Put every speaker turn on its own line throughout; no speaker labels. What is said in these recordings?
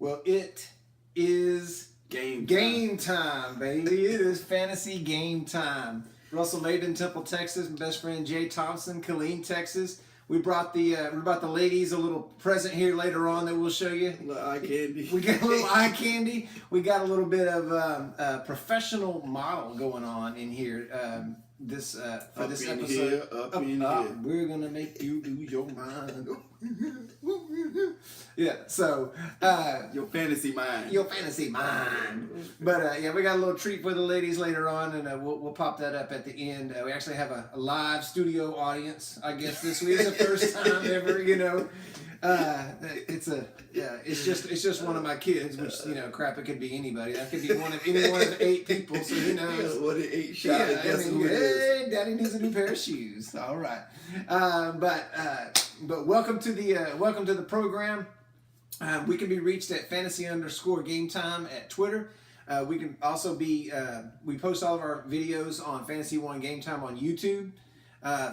Well, it is game time, baby. It is fantasy game time. Russell made in Temple, Texas. My best friend Jay Thompson, Killeen, Texas. We brought the ladies a little present here later on that we'll show you.
A little eye candy.
We got a little eye candy. We got a little bit of professional model going on in here. This episode.
Here.
We're gonna make you do your mind. Yeah. So
your fantasy mind.
Your fantasy mind. But yeah, we got a little treat for the ladies later on, and we'll pop that up at the end. We actually have a live studio audience. I guess this week is the first time ever. You know. It's just one of my kids, which crap, it could be anybody. That could be any one of 8 people. So who knows?
What an 8 shot.
Hey, Daddy needs a new pair of shoes. All right, but welcome to the program. We can be reached at fantasy_gametime at Twitter. We can also be we post all of our videos on Fantasy One Game Time on YouTube.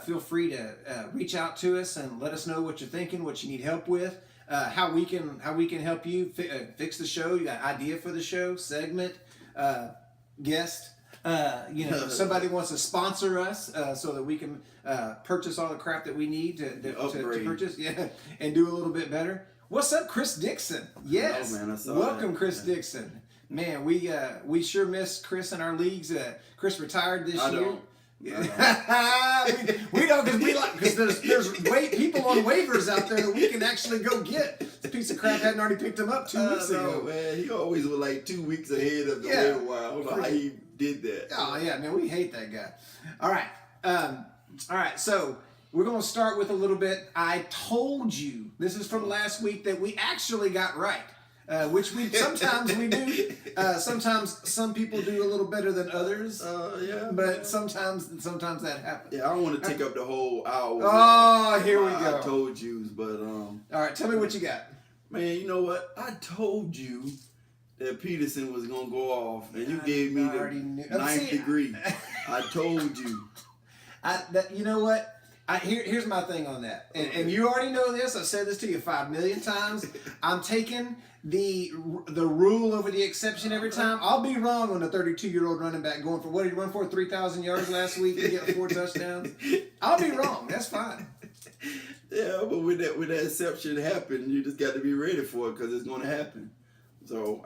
Feel free to reach out to us and let us know what you're thinking, what you need help with, how we can help you fix the show. You got idea for the show, segment, guest. Somebody wants to sponsor us so that we can purchase all the crap that we need to purchase, and do a little bit better. What's up, Chris Dixon? Yes,
man, I saw
welcome,
that.
Chris Dixon. Man, we sure miss Chris in our leagues. Chris retired this year.
Don't.
Yeah. we don't because there's people on waivers out there that we can actually go get. This piece of crap hadn't already picked him up 2 weeks ago.
Man, he always was like 2 weeks ahead of the waiver wire. I don't know how he did that.
Oh yeah, man, we hate that guy. All right. So we're gonna start with a little bit. I told you, this is from last week, that we actually got right. Which we sometimes we do. Sometimes some people do a little better than others. But sometimes that happens.
Yeah, I don't want to take up the whole hour.
Oh, here we go.
I told you, but
all right, tell me what you got.
Man, you know what? I told you that Peterson was gonna go off, and you gave me the ninth degree. I told you.
You know what? Here's my thing on that, and you already know this. I've said this to you 5 million times. I'm taking the rule over the exception every time. I'll be wrong on the 32-year-old running back going for, what did he run for, 3,000 yards last week and get 4 touchdowns? I'll be wrong. That's fine.
Yeah, but when that exception happened, you just got to be ready for it because it's going to happen. So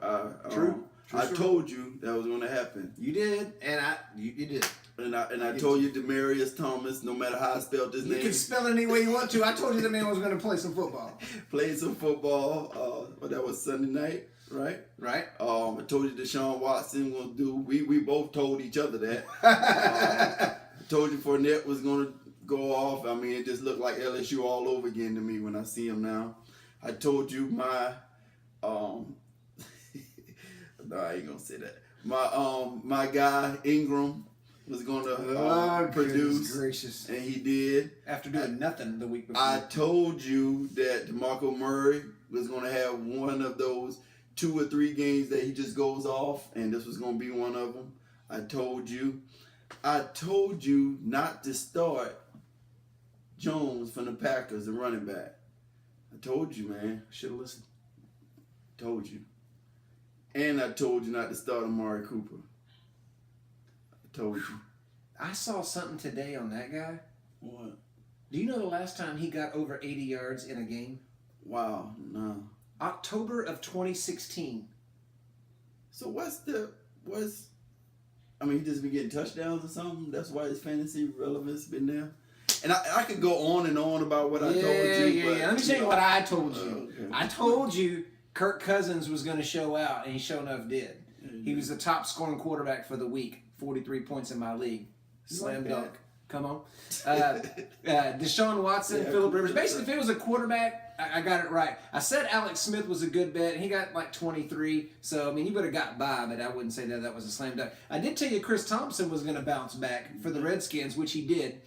True.
I told you that was going to happen.
You did, and you did.
And I told you Demarius Thomas, no matter how I spelled his name.
You can spell it any way you want to. I told you the man was going to play some football.
Played some football. That was Sunday night, right?
Right.
I told you Deshaun Watson was do. We both told each other that. I told you Fournette was going to go off. I mean, it just looked like LSU all over again to me when I see him now. I told you my no, I ain't gonna say that. My guy Ingram was going to produce,
gracious,
and he did.
After doing nothing the week before.
I told you that DeMarco Murray was going to have one of those 2 or 3 games that he just goes off, and this was going to be one of them. I told you not to start Jones from the Packers, the running back. I told you, man.
Should have listened.
Told you. And I told you not to start Amari Cooper. I told you.
I saw something today on that guy.
What?
Do you know the last time he got over 80 yards in a game?
Wow, no.
October of 2016.
So I mean, he just been getting touchdowns or something? That's why his fantasy relevance been there? And I could go on and on about what I told you.
Yeah. Let me tell you what I told you.
Okay.
I told you Kirk Cousins was going to show out, and he sure enough did.
Mm-hmm.
He was the top scoring quarterback for the week. 43 points in my league. Slam dunk. Come on. Deshaun Watson, Phillip Rivers. Basically, if it was a quarterback, I got it right. I said Alex Smith was a good bet, and he got like 23. So, I mean, he would have got by, but I wouldn't say that was a slam dunk. I did tell you Chris Thompson was going to bounce back for the Redskins, which he did.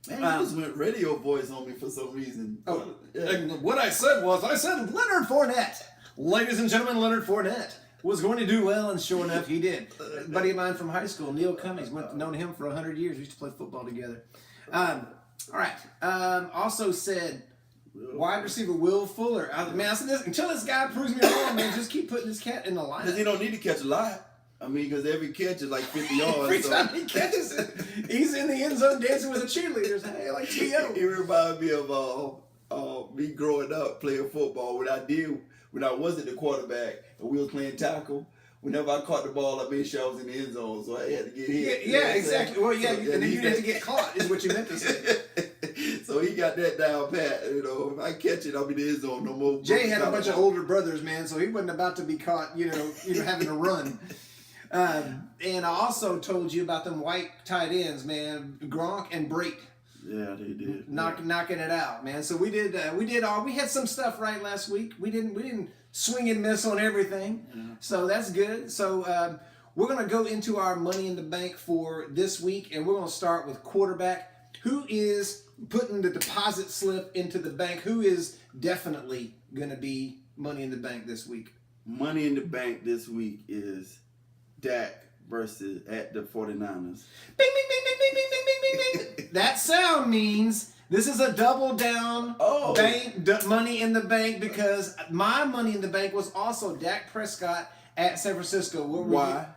Man, you just went radio voice on me for some reason.
Oh, yeah. What I said Leonard Fournette. Ladies and gentlemen, Leonard Fournette was going to do well, and sure enough, he did. A buddy of mine from high school, Neil Cummings, known him for 100 years. We used to play football together. All right. Also said Wide receiver Will Fuller. Man, I said this, until this guy proves me wrong, man, just keep putting this cat in the line.
Because he don't need to catch a lot. I mean, because every catch is like 50 yards.
Every time he catches it, he's in the end zone dancing with the cheerleaders. Hey, like T.O.
He reminds me of me growing up playing football. When I wasn't the quarterback and we was playing tackle, whenever I caught the ball, I made sure I was in the end zone, so I had to get hit.
Yeah, exactly. Well, yeah, and then you had to get caught, is what you meant to say.
So he got that down pat. If I catch it, I'll be in the end zone no more.
Jay had a bunch of older brothers, man, so he wasn't about to be caught, having to run. And I also told you about them white tight ends, man, Gronk and Brake.
Yeah, they did.
Knocking it out, man. So we had some stuff right last week. We didn't swing and miss on everything. Yeah. So that's good. So we're going to go into our Money in the Bank for this week, and we're going to start with quarterback. Who is putting the deposit slip into the bank? Who is definitely going to be Money in the Bank this week?
Money in the Bank this week is Dak versus at the 49ers.
Bing, bing, bing, bing, bing, bing, bing, bing, bing. That sound means this is a double down Money in the Bank, because my Money in the Bank was also Dak Prescott at San Francisco.
Why?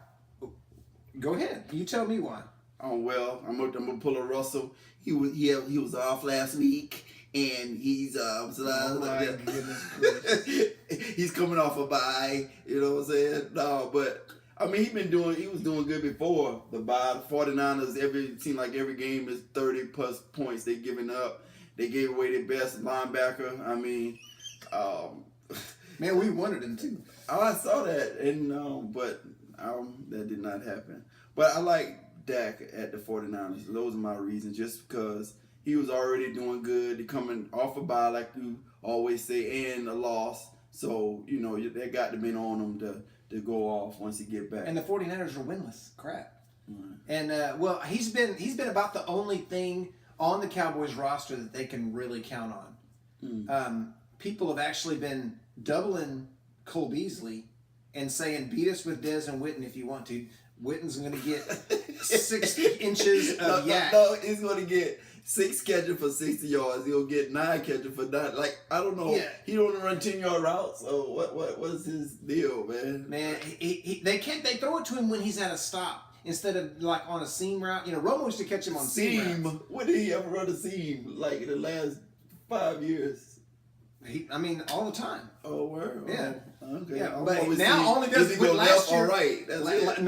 Go ahead. You tell me why.
Oh, well, I'm gonna pull a Russell. He was off last week, and he's
oh my goodness.
He's coming off a bye. You know what I'm saying? No, but I mean he was doing good before the bye. The 49ers seemed like every game is 30 plus points they giving up. They gave away their best linebacker. I mean,
man, we wanted him too.
Oh, I saw that, and but that did not happen. But I like Dak at the 49ers. Those are my reasons, just because he was already doing good. Coming off a bye, like you always say, and a loss. So, they got to be on him to go off once he get back.
And the 49ers are winless. Crap.
Mm-hmm.
And, well, he's been about the only thing on the Cowboys roster that they can really count on.
Mm-hmm.
People have actually been doubling Cole Beasley and saying, beat us with Dez and Witten if you want to. Witten's going to get 6 inches of yak.
No, he's going to get 6 catches for 60 yards. He'll get 9 catches for 9. Like, I don't know. Yeah. He don't run 10-yard routes. So what's his deal, man?
Man, they throw it to him when he's at a stop instead of like on a seam route. Romo used to catch him on seam routes.
When did he ever run a seam? Like in the last 5 years?
All the time.
Oh, word.
Yeah.
Okay.
Yeah, but now only does it last year.
Right.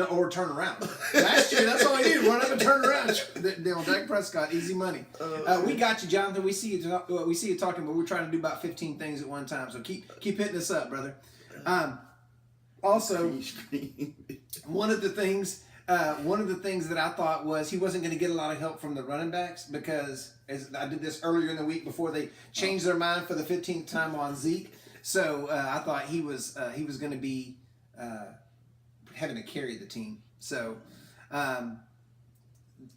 Or turn around. Last year, that's all he did. Run up and turn around. Dak Prescott, easy money. We got you, Jonathan. We see you talking, but we're trying to do about 15 things at one time. So keep hitting us up, brother. Also, one of the things that I thought was he wasn't going to get a lot of help from the running backs, because as I did this earlier in the week before they changed their mind for the 15th time on Zeke. So I thought he was going to be having to carry the team. So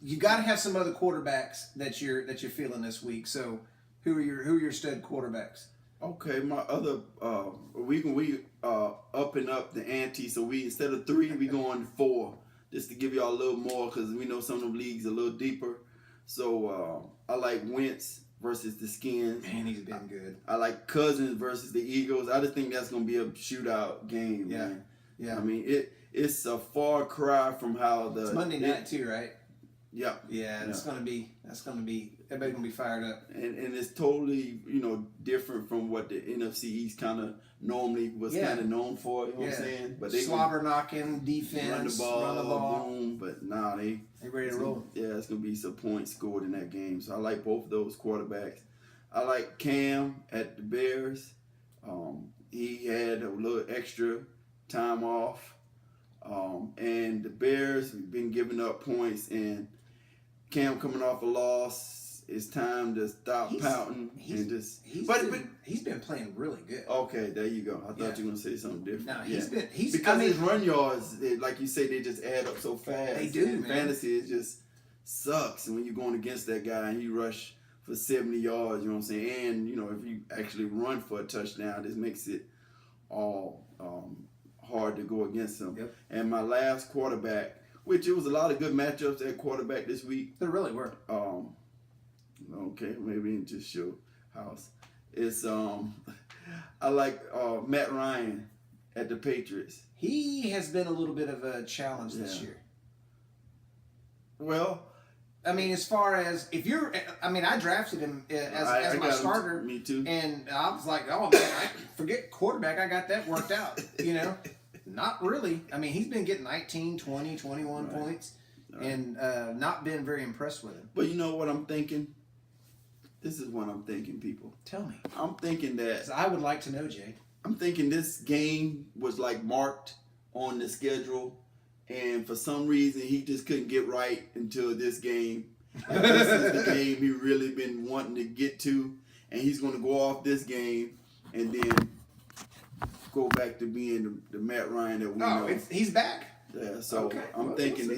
you got to have some other quarterbacks that you're feeling this week. So who are your stud quarterbacks?
Okay, my other we upping up the ante. So we, instead of 3, we going 4. Just to give y'all a little more, because we know some of them leagues a little deeper. So I like Wentz versus the Skins.
Man, he's been good.
I like Cousins versus the Eagles. I just think that's going to be a shootout game, man.
Yeah.
I mean, it's a far cry from how the...
It's Monday night too, right?
Yeah.
Yeah, that's going to be everybody's going to be fired up.
And it's totally, different from what the NFC East kind of normally was kind of known for, you know what I'm saying? But they
slobber knocking, defense,
run the ball. Boom, but they
ready to roll.
Yeah, it's going to be some points scored in that game. So I like both of those quarterbacks. I like Cam at the Bears. He had a little extra time off. And the Bears have been giving up points, and Cam coming off a loss. It's time to stop pouting and just.
He's been playing really good.
Okay, there you go. I thought you were gonna say something different.
No,
his run yards, like you say, they just add up so fast.
They do,
in
man.
Fantasy, it just sucks. And when you're going against that guy and you rush for 70 yards, you know what I'm saying? And if you actually run for a touchdown, this makes it all hard to go against him.
Yep.
And my last quarterback, which it was a lot of good matchups at quarterback this week.
There really were.
Okay, maybe in just your house. It's I like Matt Ryan at the Patriots.
He has been a little bit of a challenge this year.
Well,
I mean, as far as if you're, I mean, I drafted him as my starter.
Me too.
And I was like, oh man, I forget quarterback. I got that worked out. You know, not really. I mean, he's been getting 19, 20, 21 points, and not been very impressed with him.
But you know what I'm thinking? This is what I'm thinking, people.
Tell me.
I'm thinking that.
I would like to know, Jade.
I'm thinking this game was like marked on the schedule, and for some reason he just couldn't get right until this game. And this is the game he really been wanting to get to, and he's going to go off this game and then go back to being the Matt Ryan that we know.
He's back.
Yeah, so I'm thinking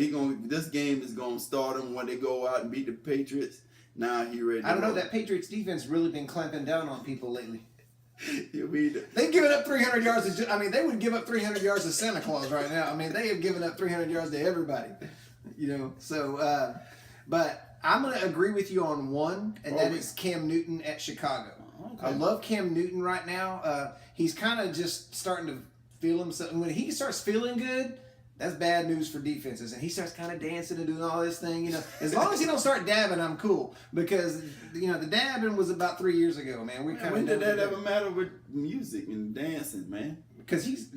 this game is going to start him when they go out and beat the Patriots. Now he ready.
I don't know. That Patriots defense really been clamping down on people lately.
They've
given up 300 yards. I mean, they would give up 300 yards to Santa Claus right now. I mean, they have given up 300 yards to everybody. You know, so, but I'm going to agree with you on one, and that is Cam Newton at Chicago. Okay. I love Cam Newton right now. He's kind of just starting to feel himself. And when he starts feeling good, that's bad news for defenses. And he starts kind of dancing and doing all this thing, you know. As long as he don't start dabbing, I'm cool. Because, you know, the dabbing was about 3 years ago, man.
When did that ever matter with music and dancing, man?
Because he's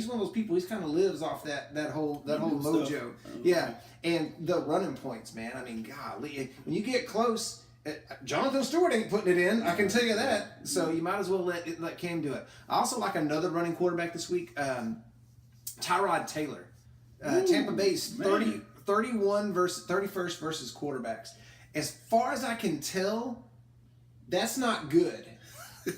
one of those people. He's kind of lives off that whole mojo. Yeah, and the running points, man. I mean, golly, when you get close, Jonathan Stewart ain't putting it in. I can tell you that. So you might as well let Cam do it. I also like another running quarterback this week, Tyrod Taylor. Tampa Bay's 31 versus 31st versus quarterbacks. As far as I can tell, that's not good.
I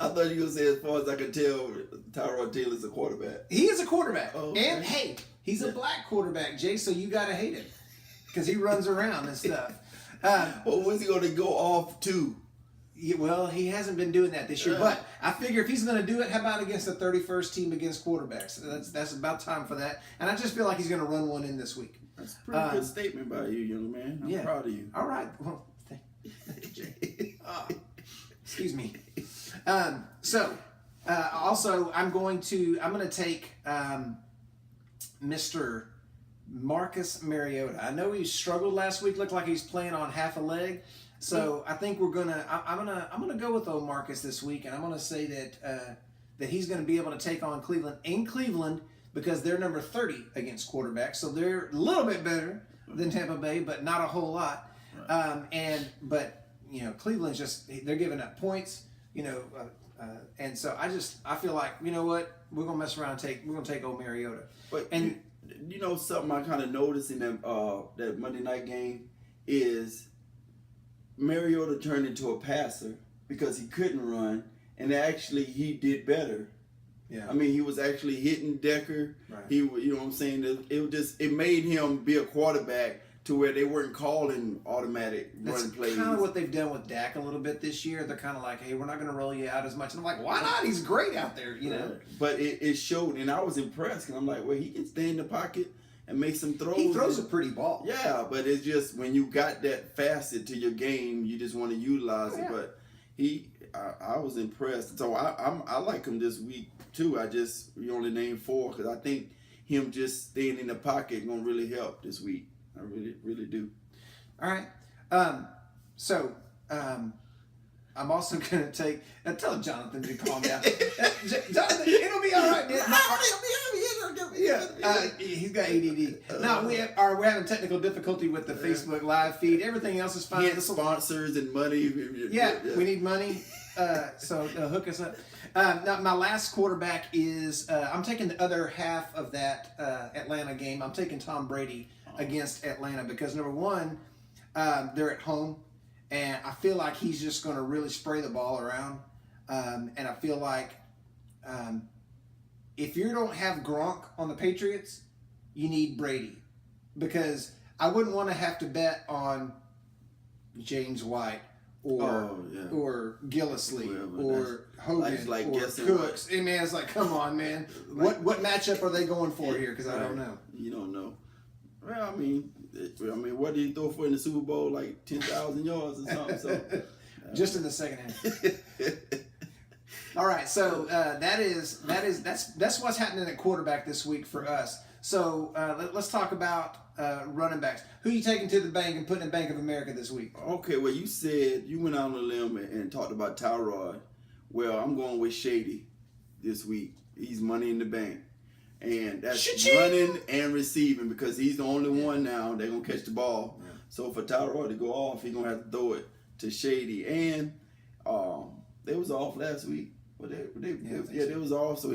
thought you were going to say, as far as I can tell, Tyrod Taylor's a quarterback.
He is a quarterback. Oh, okay. And, hey, he's a black quarterback, Jay, so you got to hate him because he runs around and stuff.
Well, when's he going to go off to?
Well, he hasn't been doing that this year, but I figure if he's going to do it, how about against the 31st team against quarterbacks? That's about time for that, and I just feel like he's going to run one in this week.
That's a pretty good statement by you, young man. I'm proud of you.
All right. Well, thank you, Jay. Excuse me. Also, I'm going to take Mr. Marcus Mariota. I know he struggled last week. Looked like he's playing on half a leg. So I think I'm gonna go with old Marcus this week, and I'm gonna say that he's gonna be able to take on Cleveland in Cleveland because they're number 30 against quarterbacks, so they're a little bit better than Tampa Bay, but not a whole lot. Right. But you know, Cleveland's they're giving up points, you know, and so I feel like, you know what, we're gonna mess around and we're gonna take old Mariota.
But you know something I kind of noticed in that Monday night game is Mariota turned into a passer because he couldn't run, and actually he did better. Yeah, I mean, he was actually hitting Decker. Right. You know what I'm saying? It made him be a quarterback to where they weren't calling automatic run plays. That's
kind of what they've done with Dak a little bit this year. They're kind of like, hey, we're not going to roll you out as much. And I'm like, why not? He's great out there, you know.
But it showed, and I was impressed. And I'm like, well, he can stay in the pocket and make some throws.
He throws a pretty ball.
Yeah, but it's just when you got that facet to your game, you just want to utilize it. But I was impressed. So I like him this week too. You only named 4 because I think him just staying in the pocket gonna really help this week. I really, really do.
All right. I'm also gonna tell Jonathan to calm down. Jonathan, it'll be all right. He's got ADD. No, we're having technical difficulty with the Facebook live feed. Everything else is fine.
Sponsors and money.
Yeah, we need money. So hook us up. Now my last quarterback is I'm taking the other half of that Atlanta game. I'm taking Tom Brady against Atlanta because number one, they're at home, and I feel like he's just going to really spray the ball around. And I feel like if you don't have Gronk on the Patriots, you need Brady, because I wouldn't want to have to bet on James White or Gillislee or Hogan or Cooks. Hey, man, it's like, come on, man. What matchup are they going for here? Because I don't know.
You don't know. Well, I mean, what did he throw for in the Super Bowl? Like 10,000 yards or something. So,
just in the second half. All right, so that's what's happening at quarterback this week for us. So let's talk about running backs. Who you taking to the bank and putting in Bank of America this week?
Okay, well, you said you went out on a limb and talked about Tyrod. Well, I'm going with Shady this week. He's money in the bank. And that's running and receiving because he's the only one now they're going to catch the ball. Yeah. So for Tyrod to go off, he's going to have to throw it to Shady. And they was off last week. They was off. So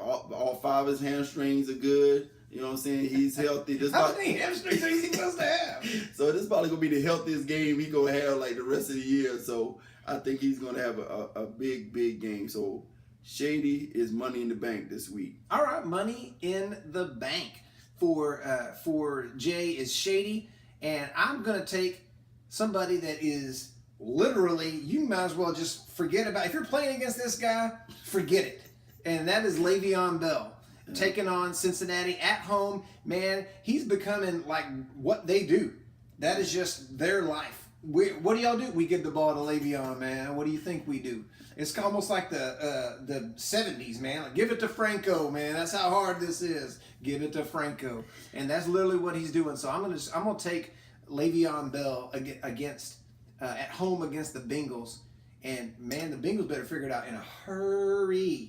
all 5 of his hamstrings are good. You know what I'm saying? He's healthy.
How many hamstrings are he supposed to have?
So this is probably going to be the healthiest game he's going to have like the rest of the year. So I think he's going to have a big game. So Shady is money in the bank this week.
All right, money in the bank for Jay is Shady. And I'm going to take somebody that is literally, you might as well just forget about. If you're playing against this guy, forget it. And that is Le'Veon Bell. Taking on Cincinnati at home. Man, he's becoming like what they do. That is just their life. What do y'all do? We give the ball to Le'Veon, man. What do you think we do? It's almost like the 70s, man. Like, give it to Franco, man. That's how hard this is. Give it to Franco. And that's literally what he's doing. So I'm gonna take Le'Veon Bell against at home against the Bengals. And, man, the Bengals better figure it out in a hurry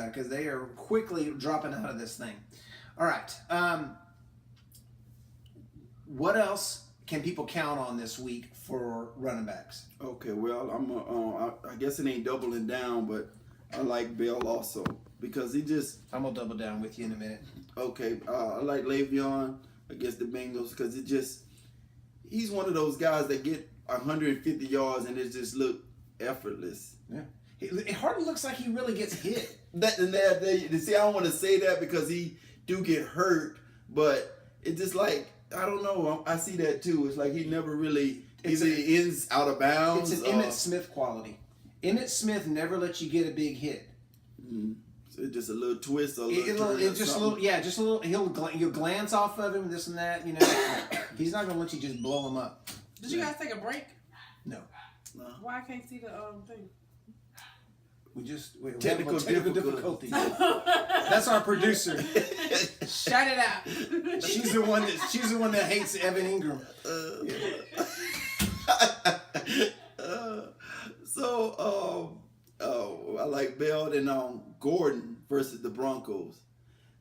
because they are quickly dropping out of this thing. All right. What else can people count on this week for running backs?
Okay, well, I guess it ain't doubling down, but I like Bell also because he just...
I'm going to double down with you in a minute.
Okay, I like Le'Veon against the Bengals because he's one of those guys that get 150 yards and it just look effortless.
Yeah, it hardly looks like he really gets hit.
See, I don't want to say that because he do get hurt, but it's just like I don't know. I see that too. It's like he never really ends out of bounds.
It's an Emmitt Smith quality. Emmitt Smith never lets you get a big hit.
So it's just a little twist,
just a little. You'll glance off of him, this and that. You know, he's not gonna let you just blow him up.
Did you guys take a break?
No.
Why I can't see the thing?
We
technical difficulties.
That's our producer.
Shut it out.
She's the one that hates Evan Ingram.
I like Bell and Gordon versus the Broncos.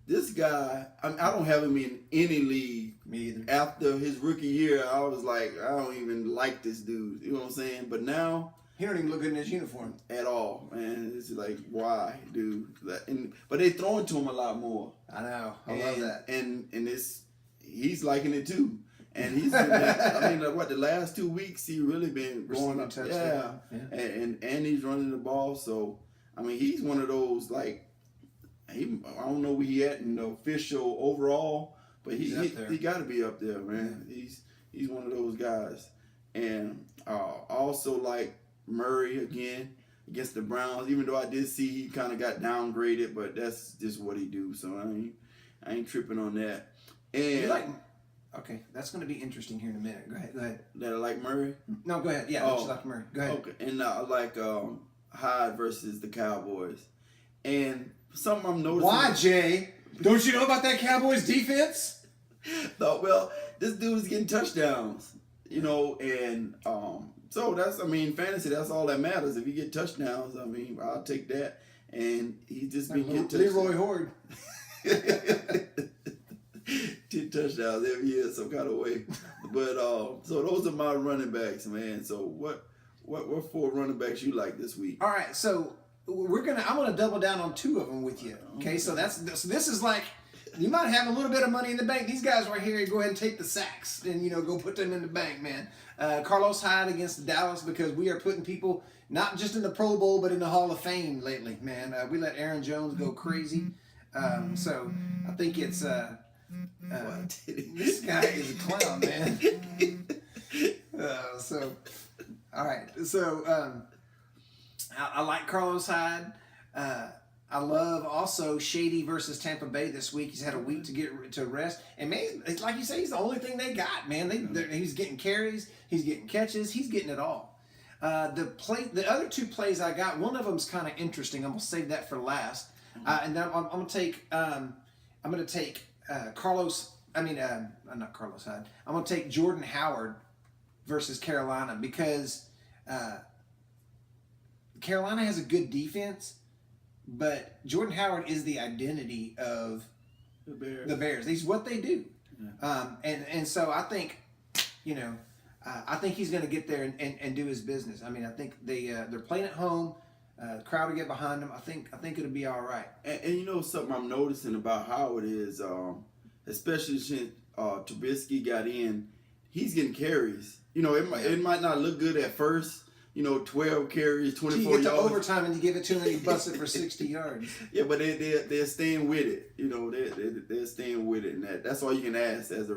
This guy, I don't have him in any league.
Me either.
After his rookie year, I was like, I don't even like this dude. You know what I'm saying? But now,
he don't even look good in his uniform
at all, man. It's like, why, dude? But they throwing to him a lot more.
I know. I love that.
And he's liking it too. And he's been, the last 2 weeks he really been going up. Yeah. And he's running the ball. So he's one of those like. I don't know where he at in the official overall, but he got to be up there, man. Yeah. He's one of those guys, and also like Murray again against the Browns. Even though I did see he kind of got downgraded, but that's just what he do. So I ain't tripping on that. And
okay, that's going to be interesting here in a minute. Go ahead.
That I like Murray.
No, go ahead. Yeah, you like Murray. Go ahead.
Okay, and I like Hyde versus the Cowboys, and. Something I'm noticing.
Why, Jay? Don't you know about that Cowboys defense?
No, well, this dude is getting touchdowns, and so that's, fantasy, that's all that matters. If you get touchdowns, I'll take that. And he's just been getting touchdowns.
Leroy Horde.
10 touchdowns every year, some kind of way. But, so those are my running backs, man. So what 4 running backs you like this week?
All right, so... I'm gonna double down on 2 of them with you. Okay, so this is like you might have a little bit of money in the bank. These guys right here, go ahead and take the sacks and go put them in the bank, man. Carlos Hyde against Dallas because we are putting people not just in the Pro Bowl but in the Hall of Fame lately, man. We let Aaron Jones go crazy, so I think it's this guy is a clown, man. All right, so. I like Carlos Hyde. I love also Shady versus Tampa Bay this week. He's had a week to get to rest. And man, it's like you say, he's the only thing they got, man. He's getting carries, he's getting catches, he's getting it all. The other two plays I got, one of them's kind of interesting. I'm gonna save that for last, and then I'm gonna take Carlos. I mean, not Carlos Hyde. I'm gonna take Jordan Howard versus Carolina because Carolina has a good defense, but Jordan Howard is the identity of the Bears. He's what they do, and so I think, I think he's going to get there and do his business. I mean, I think they're playing at home. The crowd will get behind them. I think it'll be all right.
And something I'm noticing about Howard is, especially since Trubisky got in, he's getting carries. It might not look good at first. 12 carries, 24
you get to
yards.
overtime and you give it to him and he busts it for 60 yards.
Yeah, but they're staying with it. They're staying with it, and that's all you can ask as a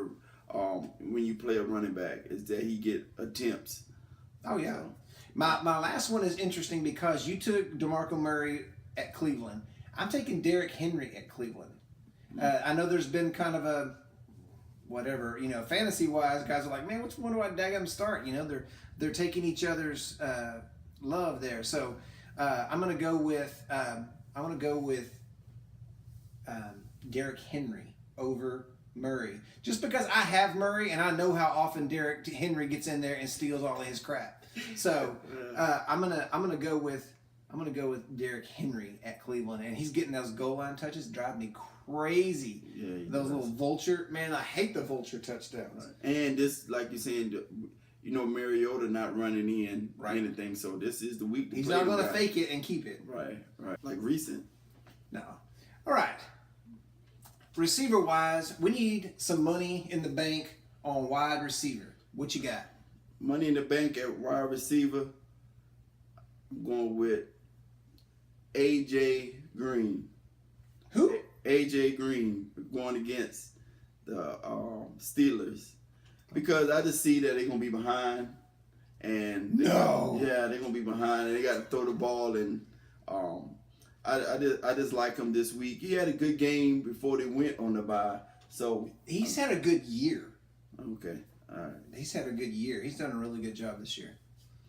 when you play a running back is that he get attempts.
Oh yeah. My last one is interesting because you took DeMarco Murray at Cleveland. I'm taking Derrick Henry at Cleveland. I know there's been kind of a whatever, fantasy wise, guys are like, man, which one do I daggum start? They're taking each other's love there. So I'm gonna go with Derrick Henry over Murray, just because I have Murray and I know how often Derrick Henry gets in there and steals all of his crap. So I'm gonna go with Derrick Henry at Cleveland, and he's getting those goal line touches, drive me crazy.
Yeah,
those little vulture, man, I hate the vulture touchdowns.
And this, like you're saying, Mariota not running in anything, so this is the week to
He's
play
not going to
guy.
fake it and keep it.
Right. Like recent.
No. All right. Receiver wise, we need some money in the bank on wide receiver. What you got?
Money in the bank at wide receiver. I'm going with AJ Green.
Who?
AJ Green going against the Steelers because I just see that they're gonna be behind, and they're gonna be behind, and they got to throw the ball, and I just like him this week. He had a good game before they went on the bye, so
he's had a good year.
Okay, all right.
He's had a good year. He's done a really good job this year.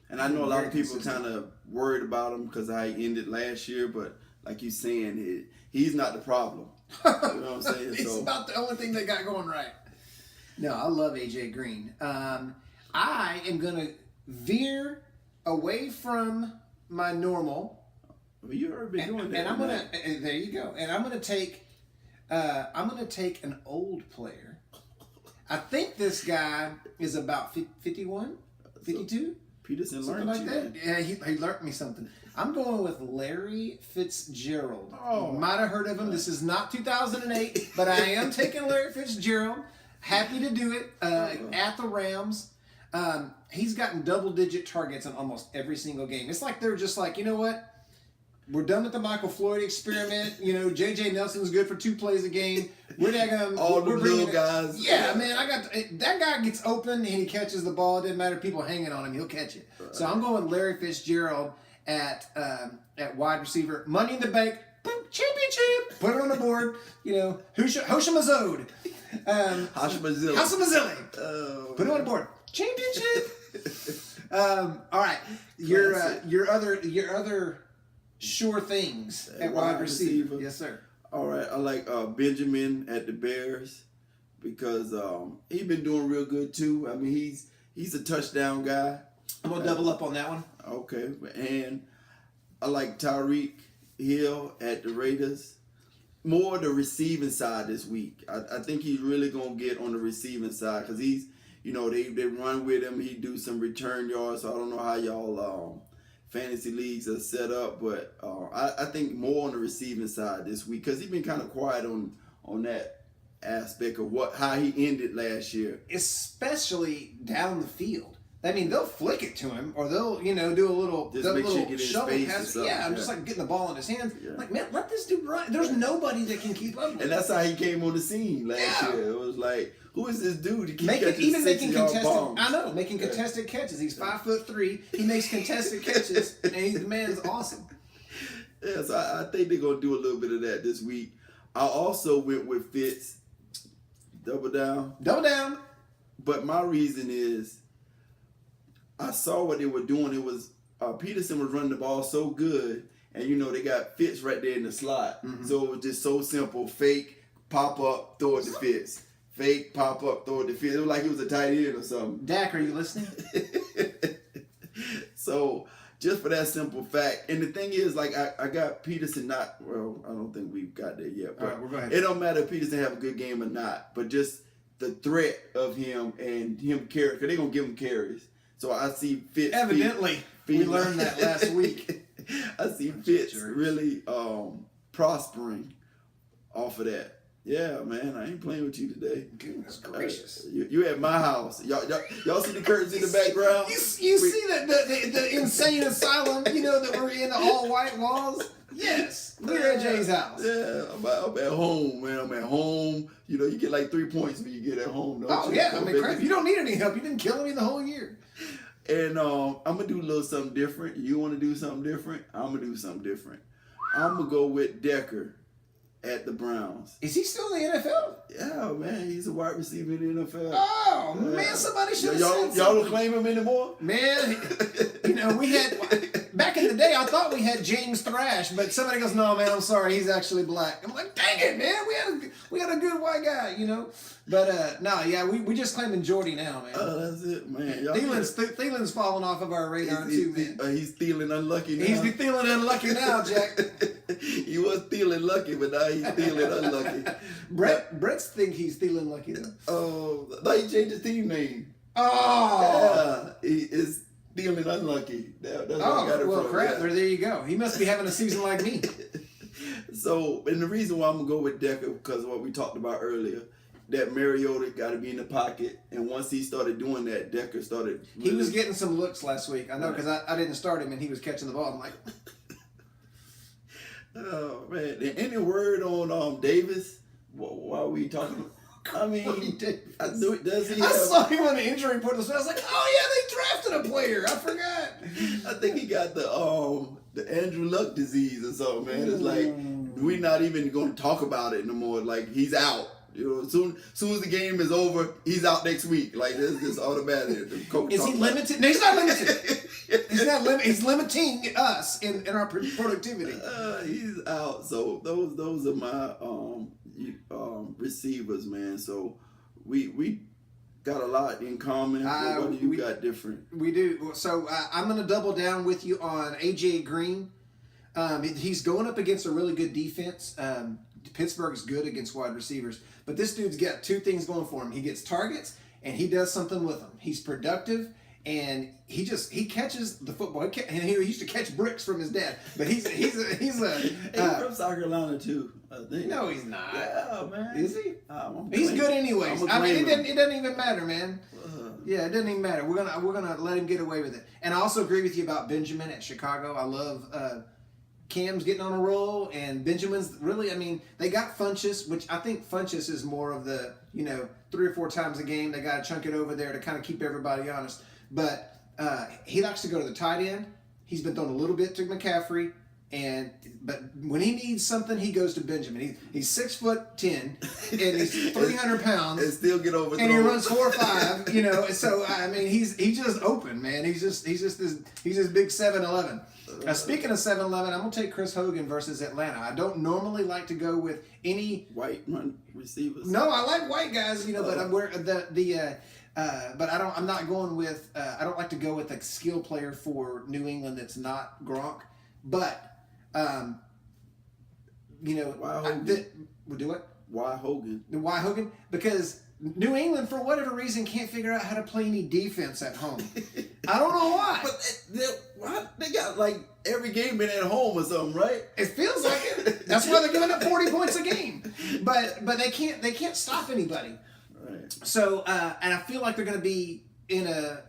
And I know a lot of people kind of worried about him because I ended last year, but like you're saying, he's not the problem. You know what I'm saying?
It's about the only thing they got going right. No, I love AJ Green. I am going to veer away from my normal.
Well, you already been doing that.
And I'm going to, there you go. And I'm going to take an old player. I think this guy is about 51, 52.
Peterson
Something
learned
like that. Yeah, he learned me something. I'm going with Larry Fitzgerald.
Oh.
You might have heard of him. This is not 2008, but I am taking Larry Fitzgerald. Happy to do it at the Rams. He's gotten double-digit targets in almost every single game. It's like they're just like, you know what? We're done with the Michael Floyd experiment. J.J. Nelson's good for 2 plays a game. We're
the little guys.
Yeah, man, that guy gets open and he catches the ball. It doesn't matter if people are hanging on him, he'll catch it. Right. So I'm going Larry Fitzgerald at wide receiver. Money in the bank, boom, championship. Put it on the board. Hoshamazode. Hashimazili. Put it on the board. Championship. All right, your other sure things at wide receiver. Yes, sir.
All right, I like Benjamin at the Bears because he's been doing real good too. I mean, he's a touchdown guy.
I'm gonna double up on that one.
Okay, and I like Tyreek Hill at the Raiders. More the receiving side this week. I think he's really gonna get on the receiving side because he's, they run with him. He do some return yards. So I don't know how y'all fantasy leagues are set up, but I think more on the receiving side this week because he's been kind of quiet on that aspect of how he ended last year,
especially down the field. I mean, they'll flick it to him, or they'll do a little shovel pass. Yeah, I'm just like getting the ball in his hands. Yeah. Like, man, let this dude run. There's nobody that can keep up with him.
And that's how he came on the scene last year. It was like, who is this dude? He
making contested catches. He's 5'3". He makes contested catches, and the man's awesome.
Yeah, so I think they're gonna do a little bit of that this week. I also went with Fitz. Double down.
Double down.
But my reason is, I saw what they were doing. It was Peterson was running the ball so good, and they got Fitz right there in the slot.
Mm-hmm.
So it was just so simple: fake, pop up, throw it to Fitz. Fake, pop up, throw it to Fitz. It was like he was a tight end or something.
Dak, are you listening?
So just for that simple fact, and the thing is, like I got Peterson not. Well, I don't think we've got there yet. But
All right, we're going.
It don't matter if Peterson have a good game or not, but just the threat of him and him carry, because they're gonna give him carries. So I see Fitz.
Evidently, we learned that last week.
I see Fitz really prospering off of that. Yeah, man, I ain't playing with you today.
Goodness gracious!
You at my house. Y'all see the curtains in the background?
You see that the insane asylum? That we're in, the all white walls. Yes, we're at Jay's house.
Yeah, I'm at home, man. I'm at home. You get like 3 points when you get at home. Don't you?
Yeah, I mean, crap. You don't need any help. You've been killing me the whole year.
And I'm gonna do a little something different. You want to do something different? I'm gonna do something different. I'm gonna go with Decker at the Browns.
Is he still in the NFL?
Yeah, man, he's a wide receiver in the NFL.
Oh man, somebody should have said something.
Y'all don't claim him anymore?
Man, we had back in the day. I thought we had James Thrash, but somebody goes, "No, man, I'm sorry, he's actually black." I'm like, "Dang it, man, we had a good white guy, But no, yeah, we just claiming Jordy now, man.
Oh, that's it, man.
Thielen's falling off of our radar too, man.
He's stealing unlucky now.
He's feeling unlucky now, Jack.
He was stealing lucky, but now he's stealing unlucky.
Brett's think he's stealing lucky though.
Oh, no, he changed his team name.
Oh,
yeah, he is stealing unlucky. That's where I got it
well,
from.
crap.
Yeah.
There you go. He must be having a season like me.
So, and the reason why I'm gonna go with Decker because of what we talked about earlier. That Mariota got to be in the pocket, and once he started doing that, Decker started.
He was getting some looks last week. I know because I didn't start him, and he was catching the ball. I'm like,
oh man! Any word on Davis? Why are we talking? I mean, does he?
I saw him on the injury report. I was like, oh yeah, they drafted a player. I forgot.
I think he got the Andrew Luck disease or something, man. It's like we're not even going to talk about it no more. Like he's out. Soon as the game is over, he's out next week. Like this is automatic. The coach
is he limited? No, he's not limited. He's not limited. He's limiting us in our productivity.
He's out. So those are my receivers, man. So we got a lot in common. What do you got different?
We do. So I'm going to double down with you on AJ Green. He's going up against a really good defense. Pittsburgh is good against wide receivers, but this dude's got two things going for him. He gets targets and he does something with them. He's productive and he catches the football. And he used to catch bricks from his dad, but he's
he's from South Carolina too. I think.
No, he's not.
Yeah, man.
Is he? He's good anyways. I mean, it doesn't even matter, man. Yeah, it doesn't even matter. We're gonna let him get away with it. And I also agree with you about Benjamin at Chicago. I love. Cam's getting on a roll, and Benjamin's really, I mean, they got Funchess, which I think Funchess is more of the, 3 or 4 times a game. They got to chunk it over there to kind of keep everybody honest. But he likes to go to the tight end. He's been throwing a little bit to McCaffrey, but when he needs something, he goes to Benjamin. He's 6'10", and he's 300 pounds,
and still get over.
And he runs 4.5. So I mean, he's just open, man. He's just big 7'11". Speaking of 7'11", I'm gonna take Chris Hogan versus Atlanta. I don't normally like to go with any
white receivers.
No, I like white guys, but but I'm not going with. I don't like to go with a skill player for New England that's not Gronk. But
why Hogan?
We'll do it.
Why Hogan?
Why Hogan? Because New England, for whatever reason, can't figure out how to play any defense at home. I don't know why.
But they got like every game been at home or something, right?
It feels like it. That's why they're giving up 40 points a game. But they can't stop anybody.
Right.
So and I feel like they're going to be in a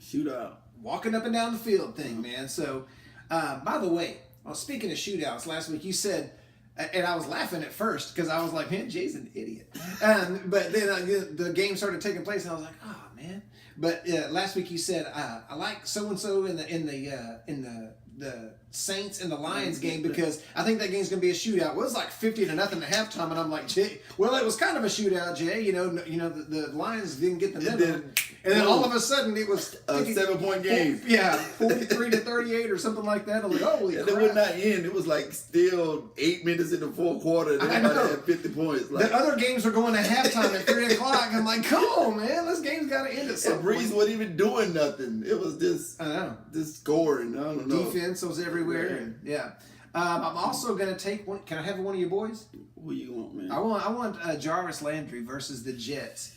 shootout,
walking up and down the field thing, man. So by the way, speaking of shootouts, last week you said. And I was laughing at first because I was like, man, Jay's an idiot. But then the game started taking place, and I was like, oh man. But last week you said I like so and so in the Saints and the Lions game because I think that game's going to be a shootout. Well, it was like 50-0 at halftime, and I'm like, Jay, well, it was kind of a shootout, Jay. You know, the Lions didn't get the memo, and then all of a sudden it was
a 7-point game.
43-38 or something like that. I'm like, holy crap!
It would not end. It was like still 8 minutes in the fourth quarter. And everybody had 50 points. Like,
the other games were going to halftime at 3:00. I'm like, come on, man, this game's got to end at some
and Breeze
point.
wasn't even doing nothing. It was just,
I know.
just scoring. I don't know.
Defense was everywhere.
Yeah.
And, yeah. I'm also going to take one. Can I have one of your boys?
Who you want, man?
I want Jarvis Landry versus the Jets.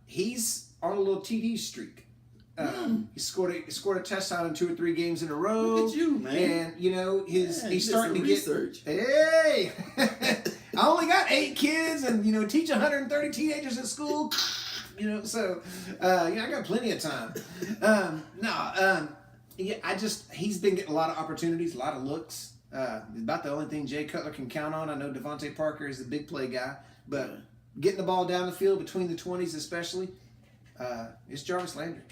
He's on a little TD streak. He scored a touchdown in 2 or 3 games in a row.
Look at you, man.
And you know he's starting to
research.
get. Hey, I only got 8 kids, and you know teach 130 teenagers at school. You know, so I got plenty of time. He's been getting a lot of opportunities, a lot of looks. About the only thing Jay Cutler can count on. I know Devontae Parker is the big play guy, but getting the ball down the field between the 20s especially, it's Jarvis Landry.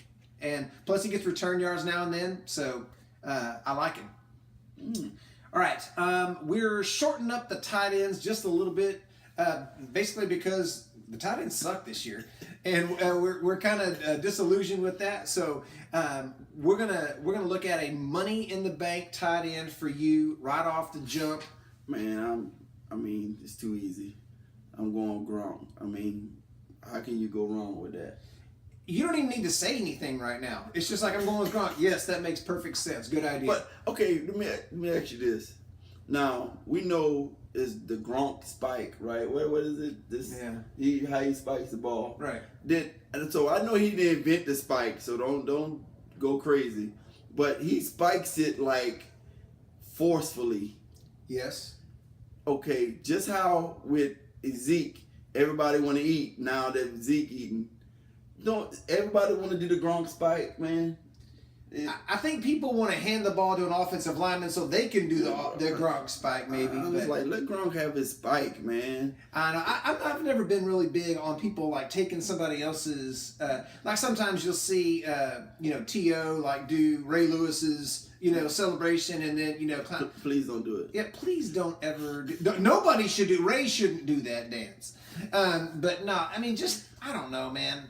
And plus he gets return yards now and then, so I like him. All right, we're shortening up the tight ends just a little bit, basically because the tight ends suck this year, and we're kind of disillusioned with that. So we're gonna look at a money in the bank tight end for you right off the jump.
Man, I mean, it's too easy. I'm going Gronk. I mean, how can you go wrong with that?
You don't even need to say anything right now. It's just like I'm going with Gronk. Yes, that makes perfect sense. Good idea.
But okay, let me ask you this. Now we know is the Gronk spike, right? What is it? This how he spikes the ball,
right?
And so I know he didn't invent the spike, so don't go crazy. But he spikes it like forcefully.
Yes.
Okay, just how with Zeke, everybody want to eat now that Zeke eating. Don't everybody want to do the Gronk spike, man?
I think people want to hand the ball to an offensive lineman so they can do the Gronk spike, maybe.
I was like, let Gronk have his spike, man.
I know. I've never been really big on people like taking somebody else's. Like sometimes you'll see, T.O. like do Ray Lewis's, celebration, and then
Please don't do it.
Yeah, please don't ever. Nobody should do. Ray shouldn't do that dance. But no, I mean, just I don't know, man.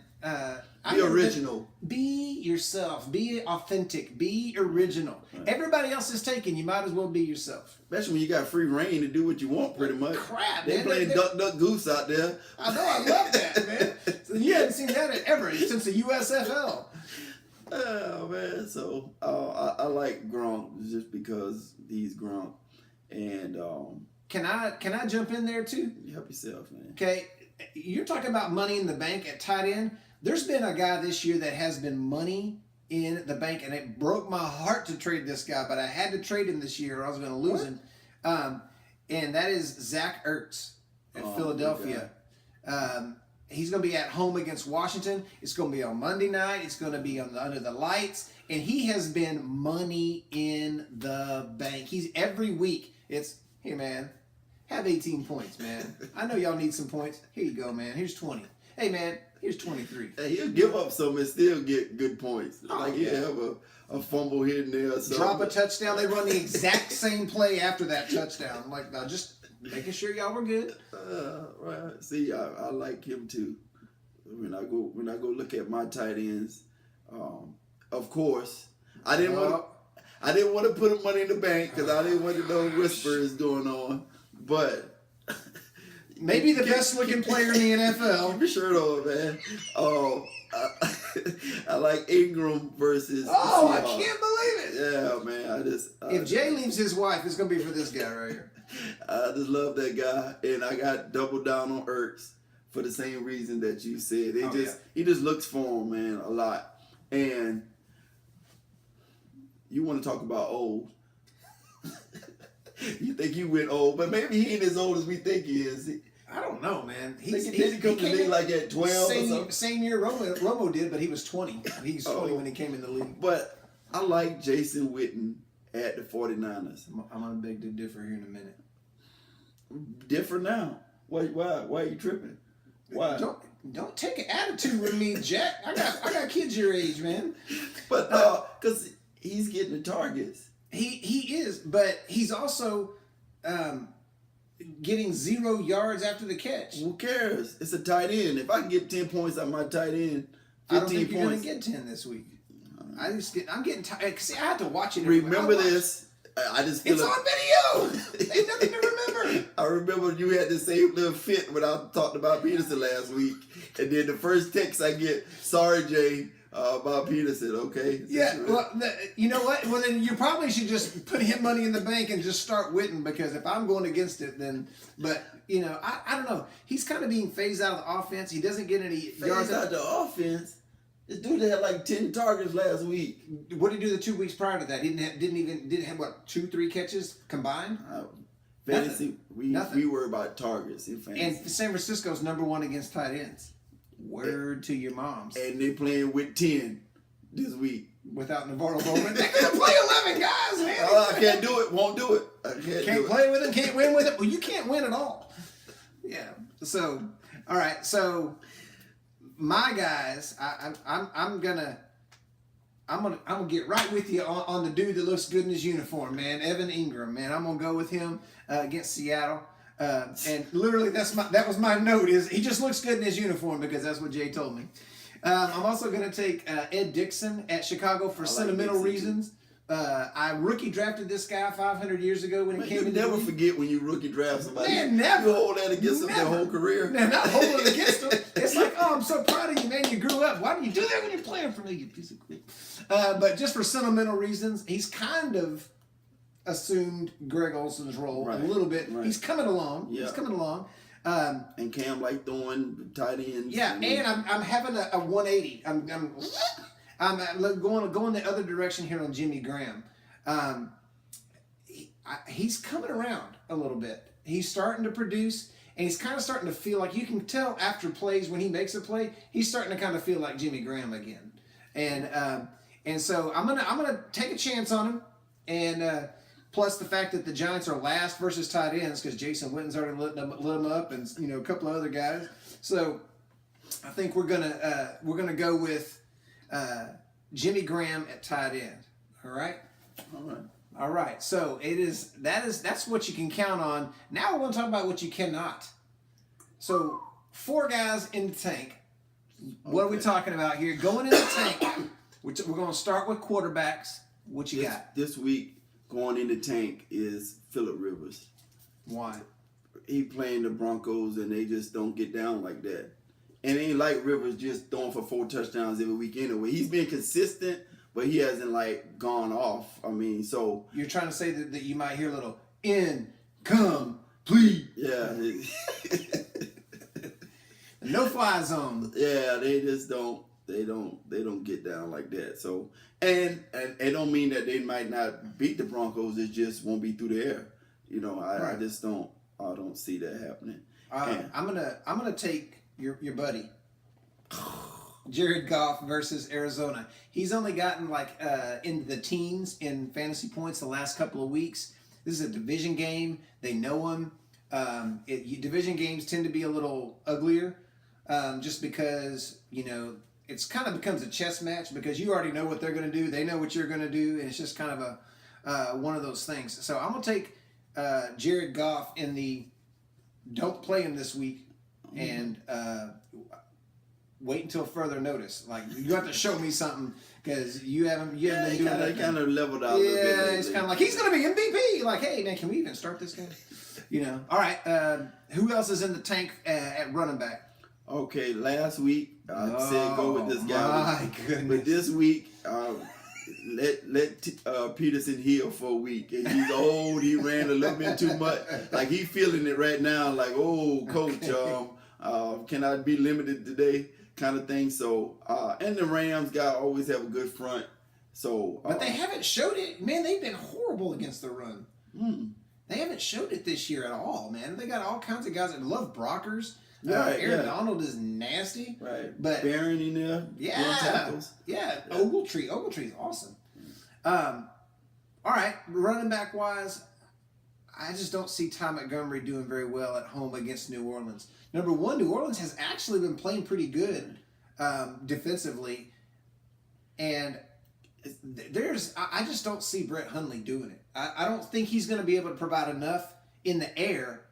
Be original.
Be yourself. Be authentic. Be original. Right. Everybody else is taken. You might as well be yourself.
Especially when you got free reign to do what you want, pretty much.
Crap,
they
man.
playing duck, duck, goose out there.
I know. I love that, man. So you haven't seen that ever since the USFL.
Oh man. So I like Gronk just because he's Gronk, and
Can I jump in there too?
Help yourself, man.
Okay, you're talking about money in the bank at tight end. There's been a guy this year that has been money in the bank, and it broke my heart to trade this guy, but I had to trade him this year or I was going to lose him. And that is Zach Ertz at Philadelphia. He's going to be at home against Washington. It's going to be on Monday night. It's going to be under the lights. And he has been money in the bank. He's every week. It's, hey, man, have 18 points, man. I know y'all need some points. Here you go, man. Here's 20. Hey, man, here's 23.
Hey, he'll give up some and still get good points. He'll have a fumble here and there or something.
Drop a touchdown. They run the exact same play after that touchdown. I'm like, now just making sure y'all were good.
Right. See, I like him too. When I go look at my tight ends, of course, I didn't want to put money in the bank because I didn't want to know whispers going on, but.
Maybe the best looking player in the NFL.
Keep your shirt on, man. I like Ingram versus.
Oh, I can't believe it.
Yeah, man.
If Jay leaves his wife, it's gonna be for this guy right here.
I just love that guy, and I got double down on Ertz for the same reason that you said. He just looks for him, man, a lot. And you want to talk about old? You think you went old, but maybe he ain't as old as we think he is.
I don't know, man.
He come to the league like at 12 or something?
Same year Romo did, but he was 20. He's 20 when he came in the league.
But I like Jason Witten at the 49ers.
I'm going to beg to differ here in a minute.
Different now? Why are you tripping? Why?
Don't take an attitude with me, Jack. I got kids your age, man.
But because he's getting the targets.
He is, but he's also getting 0 yards after the catch.
Who cares? It's a tight end. If I can get 10 points out of my tight end, 15
I don't think you're
points.
going to get 10 this week. I'm getting tired. See, I have to watch it.
Remember this. I just feel
It's on video. There's nothing to remember.
I remember you had the same little fit when I talked about Peterson last week. And then the first text I get, sorry, Jay, about Peterson, okay?
Yeah, well, you know what? Well, then you probably should just put him money in the bank and just start Witten, because if I'm going against it, then, but, you know, I don't know. He's kind of being phased out of the offense. He doesn't get any yards
out the offense. This dude had like 10 targets last week.
What did he do the 2 weeks prior to that? He didn't have what, 2-3 catches combined?
Fantasy,
Nothing.
we worry about targets in fantasy.
And San Francisco's #1 against tight ends. Word to your moms.
And they playing with 10 this week.
Without Navarro Bowman, they're gonna play 11 guys, man.
I can't do it. Won't do it. I
can't play with him. Can't win with him. Well, you can't win at all. Yeah. So, all right. So, my guys, I'm gonna get right with you on the dude that looks good in his uniform, man. Evan Ingram, man. I'm gonna go with him against Seattle. And literally, that was my note. Is he just looks good in his uniform, because that's what Jay told me. I'm also going to take Ed Dixon at Chicago for sentimental reasons. I rookie drafted this guy 500 years ago when he came in.
You never forget when you rookie draft somebody.
Man, never.
You hold that against them their whole career.
Man, not holding it against them. It's like, oh, I'm so proud of you, man. You grew up. Why do you do that when you're playing for me, you piece of crap? But just for sentimental reasons, he's kind of assumed Greg Olson's role a little bit. Right. He's coming along. Yeah. He's coming along.
And Cam like throwing tight ends.
Yeah, and I'm having a 180. I'm going the other direction here on Jimmy Graham. He's coming around a little bit. He's starting to produce, and he's kind of starting to feel like, you can tell after plays when he makes a play, he's starting to kind of feel like Jimmy Graham again. And so I'm gonna take a chance on him, and plus the fact that the Giants are last versus tight ends, because Jason Witten's already lit them up, and a couple of other guys. So I think we're gonna go with Jimmy Graham at tight end. All right. All right. So that's what you can count on. Now we're going to talk about what you cannot. So 4 guys in the tank. What are we talking about here? Going in the tank. We're going to start with quarterbacks. What you got
this week? Going in the tank is Phillip Rivers.
Why?
He playing the Broncos, and they just don't get down like that. And it ain't like Rivers just throwing for 4 touchdowns every week anyway. He's been consistent, but he hasn't gone off. I mean, so
you're trying to say that you might hear a little incomplete.
Yeah.
No fly zone.
Yeah, they just don't. They don't get down like that. So and it don't mean that they might not beat the Broncos. It just won't be through the air. I just don't. I don't see that happening.
I'm gonna take your buddy Jared Goff versus Arizona. He's only gotten in the teens in fantasy points the last couple of weeks. This is a division game. They know him. Division games tend to be a little uglier, just because it's kind of becomes a chess match, because you already know what they're going to do. They know what you're going to do, and it's just kind of a one of those things. So I'm going to take Jared Goff in the don't play him this week, and wait until further notice. You have to show me something, because you haven't been doing that.
Kind of leveled out a little bit.
Yeah, it's kind of like, he's going to be MVP. Hey, man, can we even start this game? All right, who else is in the tank at running back?
Okay, last week I said go with this guy.
My goodness.
But this week, let Peterson heal for a week. And he's old. He ran a little bit too much. He's feeling it right now. Oh, coach, can I be limited today? Kind of thing. So, and the Rams always have a good front. So,
but they haven't showed it. Man, they've been horrible against the run. They haven't showed it this year at all, man. They got all kinds of guys that love Brockers. Aaron Donald is nasty.
Right.
But
Barron in there.
Yeah. Ogletree's awesome. All right. Running back wise, I just don't see Ty Montgomery doing very well at home against New Orleans. Number one, New Orleans has actually been playing pretty good defensively. And I just don't see Brett Hundley doing it. I don't think he's going to be able to provide enough in the air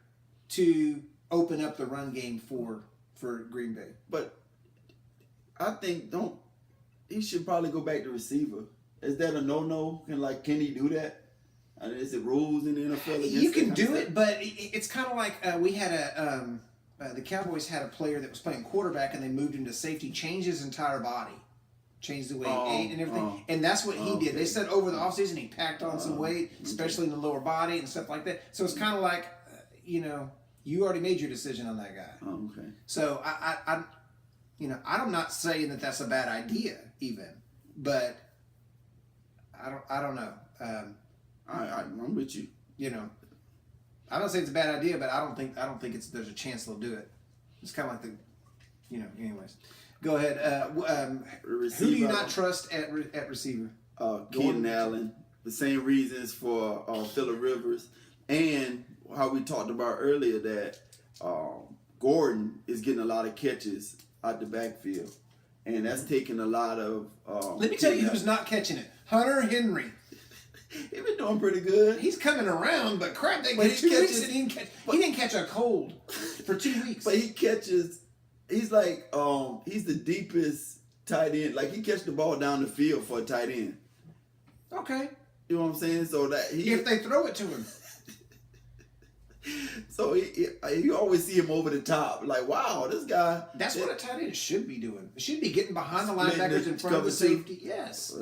to open up the run game for Green Bay.
But I think he should probably go back to receiver. Is that a no? Can he do that? Is it rules in the NFL?
You can do it, but it's kind of like we had the Cowboys had a player that was playing quarterback and they moved him to safety, changed his entire body, changed the way he ate and everything, and that's what he did. They said over the offseason he packed on some weight, especially in the lower body and stuff like that. So it's kind of like, you already made your decision on that guy.
Oh, okay.
So I'm not saying that that's a bad idea even, but I don't know.
I'm with you.
I don't say it's a bad idea, but I don't think there's a chance they'll do it. It's kind of like anyways. Go ahead. Who do you not trust at receiver?
Keenan Allen. The same reasons for Phillip Rivers, and how we talked about earlier that Gordon is getting a lot of catches out the backfield, and that's taking a lot of.
Let me tell you who's not catching it. Hunter Henry.
He's been doing pretty good.
He's coming around, but crap, they
But
get 2 weeks and he didn't catch a cold for 2 weeks.
But he catches. He's like he's the deepest tight end. Like he catches the ball down the field for a tight end.
Okay.
You know what I'm saying? So that
if they throw it to him.
So you always see him over the top. Like, wow, this guy.
That's what a tight end should be doing. It should be getting behind the linebackers in front of the safety. Yes.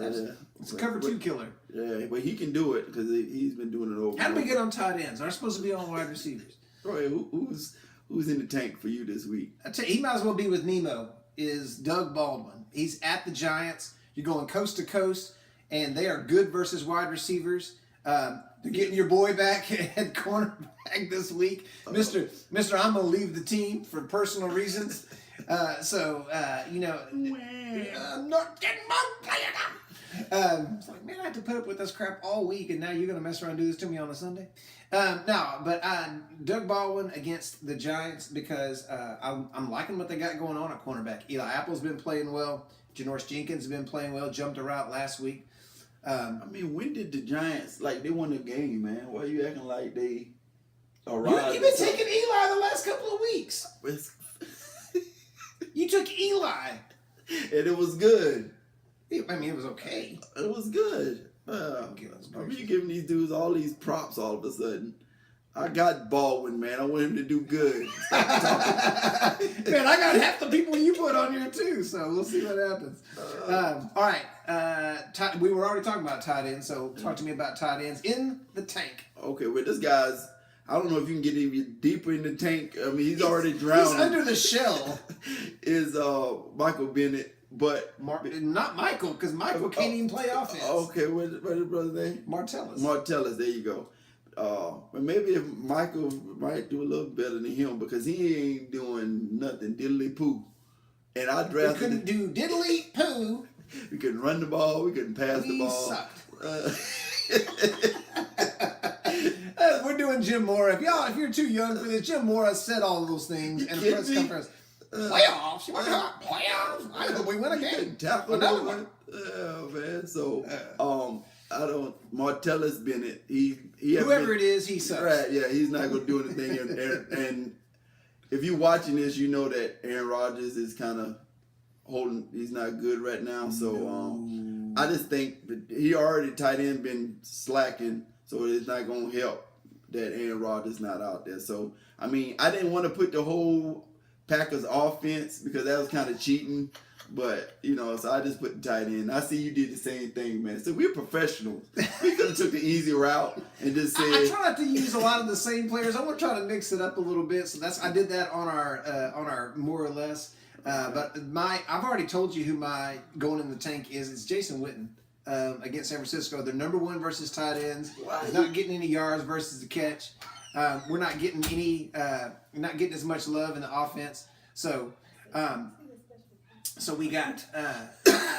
It's a cover 2 killer.
Yeah, but he can do it because he's been doing it over.
How do we get on tight ends? Aren't supposed to be on wide receivers.
Roy, who's in the tank for you this week?
I tell you, he might as well be with Nemo. Is Doug Baldwin. He's at the Giants. You're going coast to coast, and they are good versus wide receivers. They're getting your boy back at cornerback this week. Mister, I'm going to leave the team for personal reasons. I'm not getting my player. It's like, man, I had to put up with this crap all week, and now you're going to mess around and do this to me on a Sunday? Doug Baldwin against the Giants because I'm liking what they got going on at cornerback. Eli Apple's been playing well. Janoris Jenkins has been playing well. Jumped a route last week.
When did the Giants, they won the game, man? Why are you acting like they arrived?
You've been taking Eli the last couple of weeks. You took Eli.
And it was good.
It was okay.
It was good. You're giving these dudes all these props all of a sudden. I got Baldwin, man. I want him to do good. Stop talking.
Man, I got half the people you put on here too, so we'll see what happens. All right. We were already talking about tight ends, so talk to me about tight ends in the tank.
Okay, well, this guy's, I don't know if you can get even deeper in the tank. I mean, he's already drowning.
He's under the shell.
Is Michael Bennett, but...
not Michael, because Michael can't even play offense.
Okay, what's his brother's name?
Martellus,
there you go. But maybe if Michael might do a little better than him because he ain't doing nothing diddly poo. And I drafted.
We couldn't do diddly poo.
We couldn't run the ball. We couldn't pass the ball.
Sucked. We're doing Jim Mora. If you're too young for this, Jim Mora said all of those things in the press conference. Playoffs? What about playoffs? I hope we win a game. Another one.
Oh man. So Martellus Bennett,
whoever it is, he sucks.
Right, yeah, he's not going to do anything. and if you're watching this, you know that Aaron Rodgers is kind of he's not good right now. So I just think that he already tight end been slacking, so it's not going to help that Aaron Rodgers not out there. So, I didn't want to put the whole Packers offense because that was kind of cheating. But, so I just put the tight end. I see you did the same thing, man. So we're professionals. We could have took the easy route and just said...
I try not to use a lot of the same players. I want to try to mix it up a little bit. So I did that on our more or less. But I've already told you who my going in the tank is. It's Jason Witten against San Francisco. They're number 1 versus tight ends. He's not getting any yards versus the catch. We're not getting not getting as much love in the offense. So... So we got.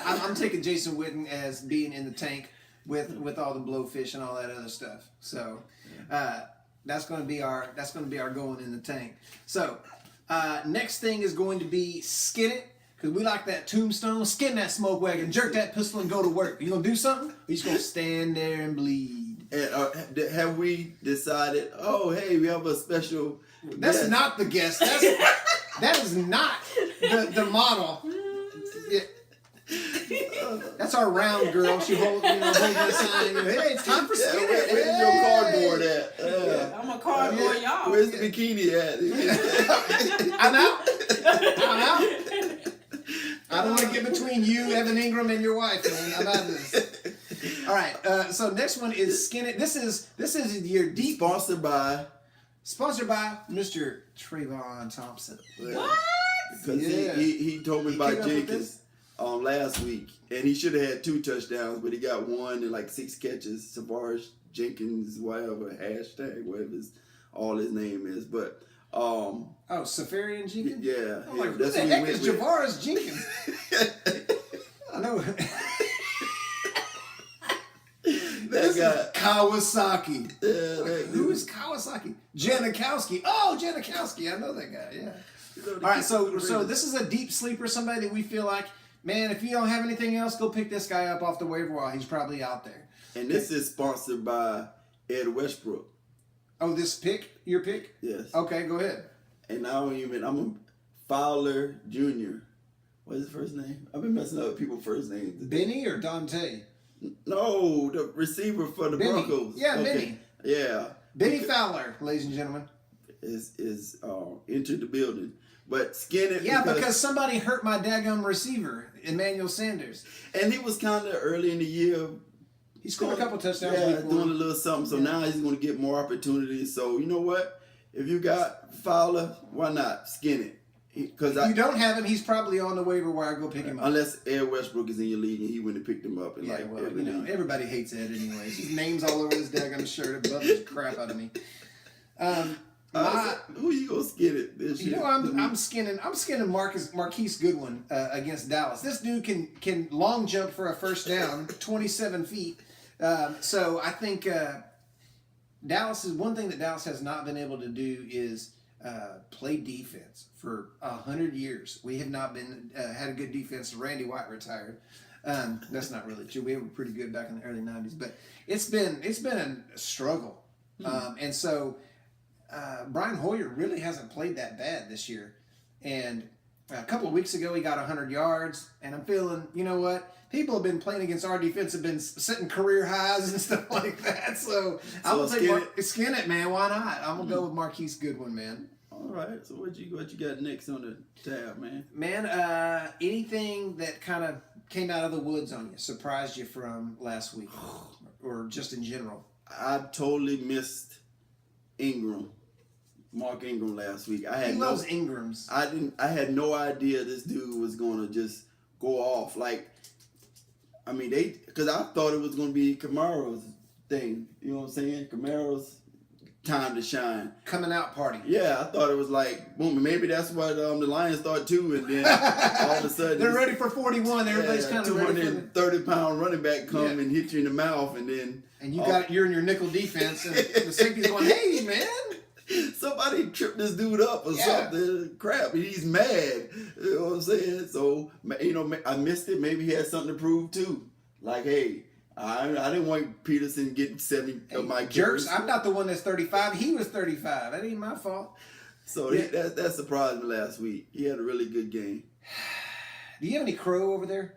I'm taking Jason Witten as being in the tank with all the blowfish and all that other stuff. So that's going to be our going in the tank. So next thing is going to be Skin It. Because we like that tombstone, skin that smoke wagon, jerk that pistol, and go to work. You gonna do something? Or you just gonna stand there and bleed?
And have we decided? Oh, hey, we have a special.
That's
guest.
not the guest. That is not the model. Yeah. That's our round girl. She holding the sign. Hey, it's time for skinny.
Where's your cardboard at?
I'm a cardboard, y'all.
Where's the bikini at?
I'm out. I don't want to get between you, Evan Ingram, and your wife, man. I'm out of this. All right. So next one is Skin It. This is your deep
Sponsored by.
sponsored by Mr. Trayvon Thompson.
What?
Because
Yeah.
he told me
He
about
came up with
Jenkins last week, and he should have had 2 touchdowns, but he got 1 and like 6 catches. Savaris Jenkins, whatever hashtag, whatever all his name is, but
Oh, Safarian Jenkins?
yeah,
I'm like, who
that's
the
what
heck
we
is
went with.
Javaris Jenkins? I know. This
guy.
is Kawasaki.
Yeah, that
Who
dude.
is Kawasaki? Janikowski. Oh, Janikowski. I know that guy. Yeah. All right. So this is a deep sleeper. Somebody that we feel like, man, if you don't have anything else, go pick this guy up off the waiver wire. He's probably out there.
And this is sponsored by Ed Westbrook.
Oh, this pick? Your pick?
Yes.
Okay, go ahead.
And I'm a Fowler Jr. What's his first name? I've been messing up people's first names.
Benny or Dante?
No, the receiver for the
Benny.
Broncos.
Yeah, Benny.
Yeah.
Benny Fowler, ladies and gentlemen.
Is entered the building. But skin it.
Yeah, because somebody hurt my daggum receiver, Emmanuel Sanders.
And he was kind of early in the year.
He scored a couple touchdowns.
Yeah,
week one.
doing a little something. So now he's going to get more opportunities. So you know what? If you got Fowler, why not skin it? Because
If you don't have him, he's probably on the waiver wire. Go pick him up.
unless Ed Westbrook is in your league and he wouldn't have picked him up. And
Yeah,
like
well,
every league.
everybody hates Ed anyways. His name's all over his daggum shirt. It bugs the crap out of me.
Who you gonna skin it this
You
year?
know, I'm skinning Marquise Goodwin against Dallas. This dude can long jump for a first down, 27 feet. So I think Dallas is one thing that Dallas has not been able to do is play defense for 100 years. We have not been had a good defense. Randy White retired. That's not really true. We were pretty good back in the early 90s, but it's been a struggle. And so Brian Hoyer really hasn't played that bad this year. And a couple of weeks ago, he got 100 yards. And I'm feeling, you know what? People have been playing against our defense, have been setting career highs and stuff like that. So I'm going to take skin it, man. Why not? I'm going to go with Marquise Goodwin, man.
All right. So what you got next on the tab, man?
Man, anything that kind of came out of the woods on you, surprised you from last week, or just in general?
I totally missed Mark Ingram last week.
He loves Ingrams.
I had no idea this dude was gonna just go off. Like, I mean, because I thought it was gonna be Camaro's thing. You know what I'm saying? Camaro's time to shine.
Coming out party.
Yeah, I thought it was like, boom. Maybe that's what the Lions thought too. And then all of a sudden,
They're ready for 41. Everybody's kind of ready for the
230-pound running back come and hit you in the mouth, and then
you're in your nickel defense, and the safety's going, "Hey, man."
Somebody tripped this dude up or something. Crap, he's mad. You know what I'm saying? So, I missed it. Maybe he had something to prove too. Like, hey, I didn't want Peterson getting 70 of my
jerks.
carries.
I'm not the one that's 35. He was 35. That ain't my fault.
So that surprised me last week. He had a really good game.
Do you have any crow over there?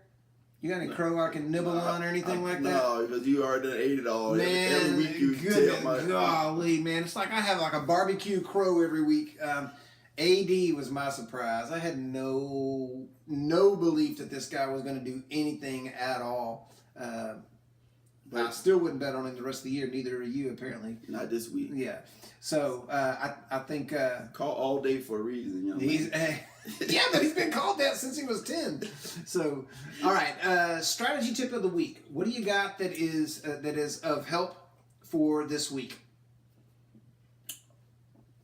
You got any crow I can nibble on or anything like that?
No, because you already ate it all.
Man,
every week you tell my
golly, man. It's like I have like a barbecue crow every week. AD was my surprise. I had no belief that this guy was going to do anything at all. But I still wouldn't bet on him the rest of the year. Neither are you, apparently.
Not this week.
Yeah. So I think
call all day for a reason, young man.
Yeah, but he's been called that since he was 10. So, all right. Strategy tip of the week. What do you got that is of help for this week?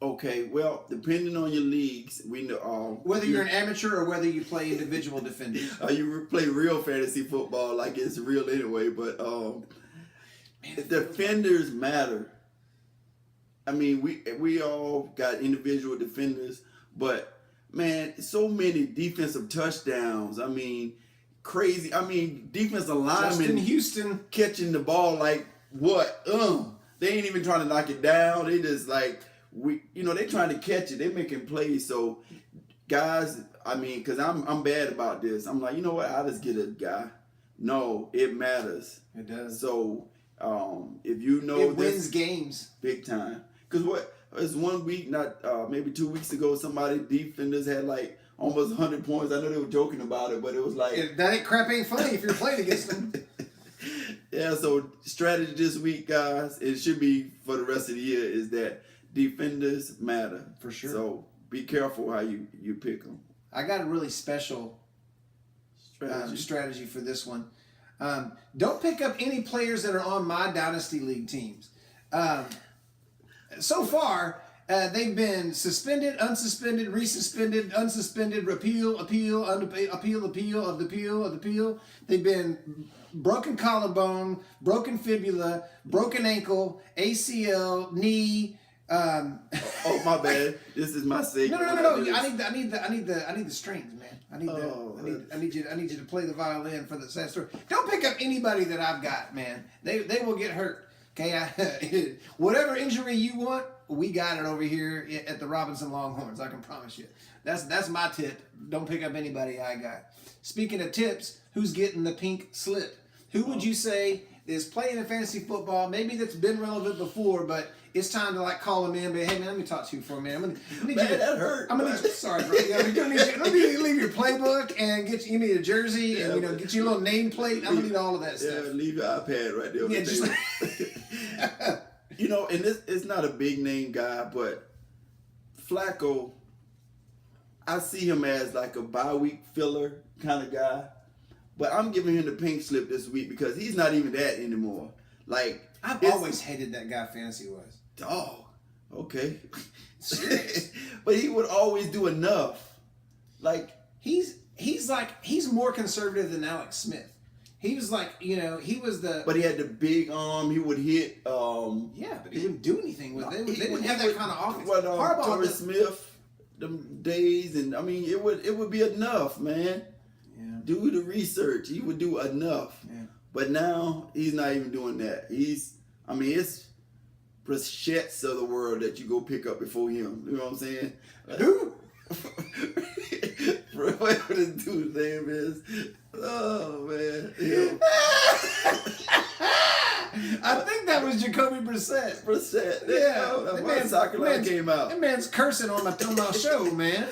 Okay, well, depending on your leagues, we know
Whether you're an amateur or whether you play individual defenders.
You play real fantasy football like it's real anyway, but defenders matter. I mean, we all got individual defenders, but man, so many defensive touchdowns. I mean, crazy. I mean, defensive linemen
Justin Houston
catching the ball like what? They ain't even trying to knock it down. They just like they trying to catch it. They making plays. So guys, I mean, because I'm bad about this. I'm like, you know what? I'll just get a guy. No, it matters.
It does.
So if you know
it wins games
big time. Because what? It's 1 week, not maybe 2 weeks ago, somebody defenders had like almost 100 points. I know they were joking about it, but it was like
that crap ain't funny if you're playing against them.
Yeah, so strategy this week, guys, it should be for the rest of the year, is that defenders matter.
For sure.
So be careful how you pick them.
I got a really special strategy for this one. Don't pick up any players that are on my Dynasty League teams. So far, they've been suspended, unsuspended, resuspended, unsuspended, appeal of the appeal. They've been broken collarbone, broken fibula, broken ankle, ACL, knee.
Oh my bad. This is my segment.
No. I need the strings, man. I need you to play the violin for the sad story. Don't pick up anybody that I've got, man. They will get hurt. Okay, whatever injury you want, we got it over here at the Robinson Longhorns. I can promise you. That's my tip. Don't pick up anybody I got. Speaking of tips, who's getting the pink slip? Who would you say is playing in fantasy football? Maybe that's been relevant before, but it's time to like call them in. But hey, man, let me talk to you for a minute.
That hurt.
I'm gonna need you. Sorry, bro. I'm gonna need you to leave your playbook and give me a jersey and get you a little nameplate. I'm gonna need all of that stuff.
Yeah, leave your iPad right there. On
yeah,
the
just
table. And this is not a big name guy, but Flacco, I see him as like a bye-week filler kind of guy. But I'm giving him the pink slip this week because he's not even that anymore. Like
I've always hated that guy fantasy-wise.
Oh, okay. But he would always do enough. Like
he's more conservative than Alex Smith. He was like, he was the.
But he had the big arm. He would hit.
Yeah, but he wouldn't do anything with it. They didn't have that kind of offense.
Torrey Smith, them days, and I mean, it would be enough, man.
Yeah.
Do the research. He would do enough.
Yeah.
But now he's not even doing that. It's Brechettes of the world that you go pick up before him. You know what I'm saying?
Who?
Whatever this dude's name is. Oh, man.
I think that was Jacoby Brissett.
Yeah. That man soccer line came out.
That man's cursing on my show, man.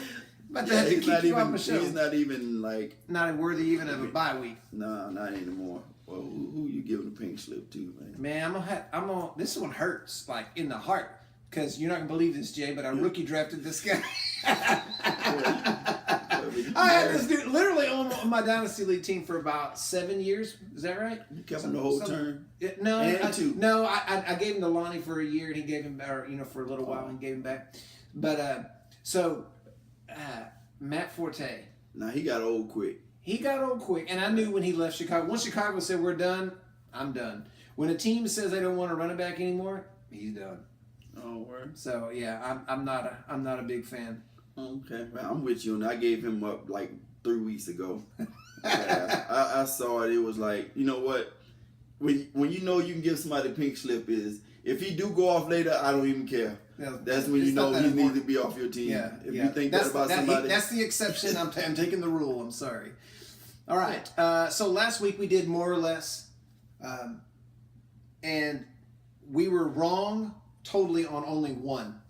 About to have to kick you off my show.
He's not even like...
Not worthy even of a bye week.
No, not anymore. Well, who you giving the pink slip to, man?
Man, I'm on. This one hurts, like in the heart, because you're not gonna believe this, Jay, but I rookie drafted this guy. I had this dude literally on my Dynasty League team for about 7 years. Is that right?
You kept him the whole term?
No, I gave him to Lonnie for a year, and he gave him, for a little while, and gave him back. But Matt Forte.
Nah, he got old quick.
He got old quick, and I knew when he left Chicago. Once Chicago said we're done, I'm done. When a team says they don't want a running back anymore, he's done.
Oh, word.
So yeah, I'm not a big fan.
Okay, well, I'm with you. And I gave him up like 3 weeks ago. I saw it. It was like, you know what? When you know you can give somebody a pink slip is if he do go off later, I don't even care.
Yeah,
that's when you know he needs to be off your team.
Yeah,
if you think that about somebody,
that's the exception. I'm taking the rule. I'm sorry. All right. So last week we did more or less, and we were wrong totally on only one.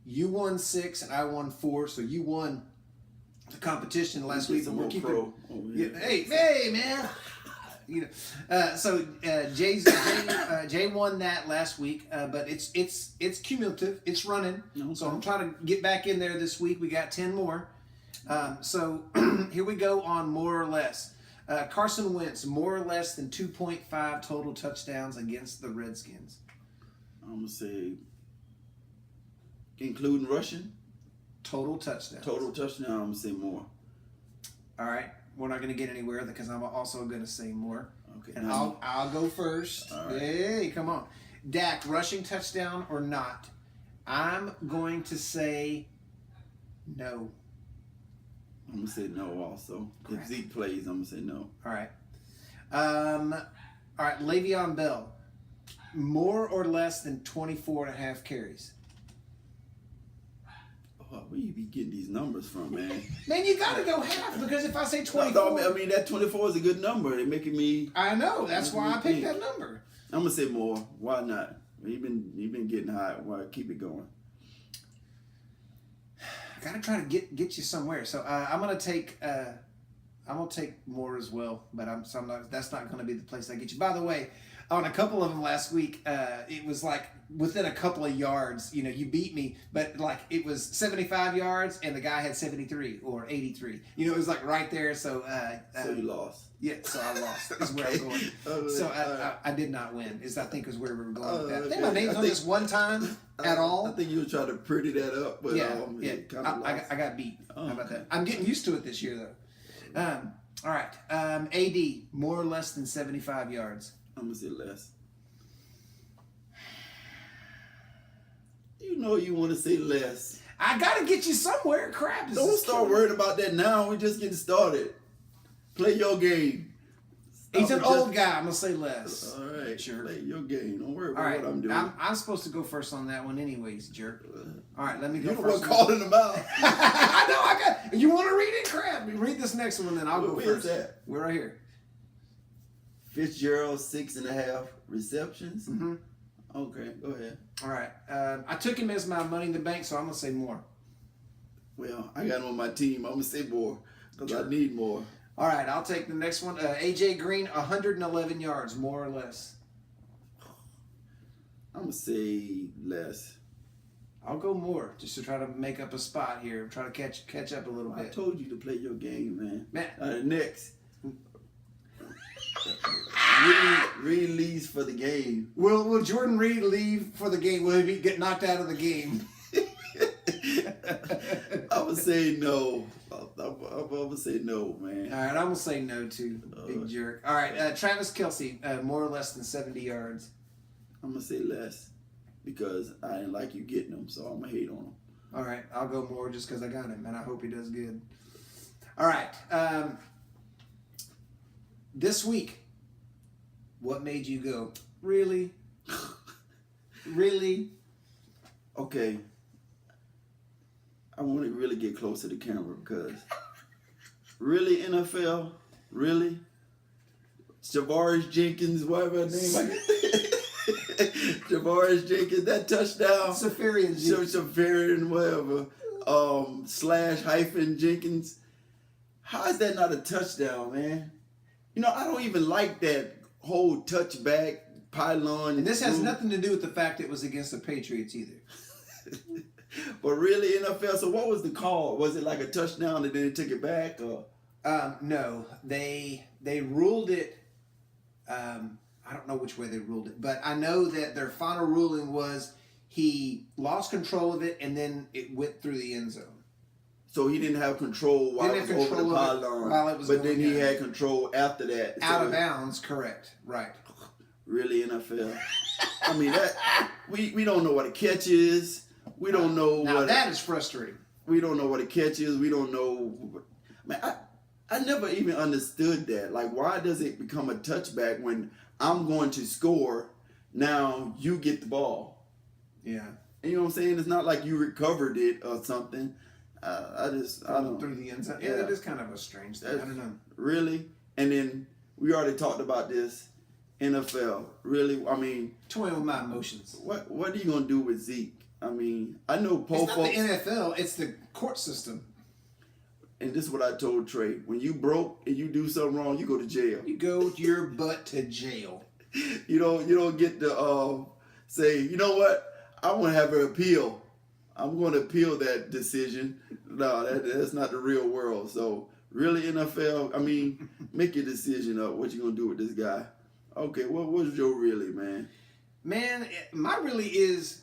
You won 6 and I won 4, so you won the competition last week.
We're keeping.
Hey, man. So Jay won that last week, but it's cumulative. It's running. Okay. So I'm trying to get back in there this week. We got 10 more. So here we go on more or less. Carson Wentz, more or less than 2.5 total touchdowns against the Redskins.
I'm gonna say, including rushing.
Total touchdowns.
I'm gonna say more.
All right. We're not going to get anywhere because I'm also going to say more.
Okay.
And I'll go first.
All right.
Hey, come on. Dak, rushing touchdown or not? I'm going to say No.
I'm gonna say no also.
Correct.
If Zeke plays, I'm gonna say no.
All right. All right, Le'Veon Bell. More or less than 24.5 carries?
Oh, where you be getting these numbers from, man?
Man, you got to go half because if I say 24...
No, I mean, that 24 is a good number. It's making me...
I know. That's why I picked that number.
I'm going to say more. Why not? He been getting high. Why keep it going?
I got to try to get you somewhere. So I'm going to take... I'm gonna take more as well, but that's not gonna be the place I get you. By the way, on a couple of them last week, it was like within a couple of yards. You know, you beat me, but like it was 75 yards, and the guy had 73 or 83. You know, it was like right there. So
you lost.
Yeah, so I lost. Is where I'm going. So I did not win. I think is where we were going with that. I think my name's on this one time at all.
I think you were trying to pretty that up, but
yeah. I got beat.
Oh,
how about that? I'm getting used to it this year though. All right. AD, more or less than 75 yards.
I'm going to say less. You know you want to say less.
I got to get you somewhere. Crap.
Don't start worrying about that now. We're just getting started. Play your game.
He's an old guy. I'm going to say less.
All right.
Sure.
Play your game. Don't worry about
all right.
what I'm doing.
I'm supposed to go first on that one anyways, jerk. All right, let me go
You're
first.
the one calling them out.
I know. You want to read it? Crap. Read this next one, then I'll go
Where
first.
is that?
We're right here.
Fitzgerald, 6.5 receptions.
Mm-hmm.
Okay, go ahead.
All right. I took him as my money in the bank, so I'm going to say more.
Well, I got him on my team. I'm going to say more because I need more.
All right, I'll take the next one. AJ Green, 111 yards, more or less.
I'm going to say less.
I'll go more just to try to make up a spot here. Try to catch up a little
I
bit.
told you to play your game, man.
Man.
Next. Reed leaves for the game.
Will Jordan Reed leave for the game? Will he get knocked out of the game?
I would say no. I would say no, man.
All right, I'm going to say no too. Big jerk. All right, Travis Kelce, more or less than 70 yards.
I'm going to say less because I didn't like you getting him, so I'm going to hate on him.
All right, I'll go more just because I got him, and I hope he does good. All right. This week, what made you go, really? Really?
Okay. I want to really get close to the camera because really, NFL? Really? Javaris Jenkins, whatever her name. Javaris Jenkins, that touchdown.
Safarian Jenkins.
Safarian, whatever. / Jenkins. How is that not a touchdown, man? You know, I don't even like that whole touchback pylon.
And this has nothing to do with the fact it was against the Patriots either.
But really, NFL, so what was the call? Was it like a touchdown and then they took it back? Or?
No, they ruled it. I don't know which way they ruled it, but I know that their final ruling was he lost control of it and then it went through the end zone.
So he didn't have control while it was over the pylon, but then he had control after that.
Out of bounds, correct, right.
Really, NFL? I mean, that we don't know what a catch is. We don't know
now
what
that is frustrating.
We don't know what a catch is. We don't know. Man, I never even understood that. Like, why does it become a touchback when I'm going to score? Now you get the ball.
Yeah.
And you know what I'm saying? It's not like you recovered it or something. I don't
through the end zone. Yeah, that is kind of a strange thing. I don't know.
Really? And then we already talked about this. NFL. Really? I mean,
toying with my emotions.
What are you gonna do with Zeke? I mean, I know
it's not the NFL, it's the court system.
And this is what I told Trey. When you broke and you do something wrong, you go to jail.
You go your butt to jail.
You don't get to say, you know what? I want to have an appeal. I'm going to appeal that decision. No, that's not the real world. So really, NFL, I mean, make your decision up. What you going to do with this guy? Okay, what's your really, man?
Man, my really is,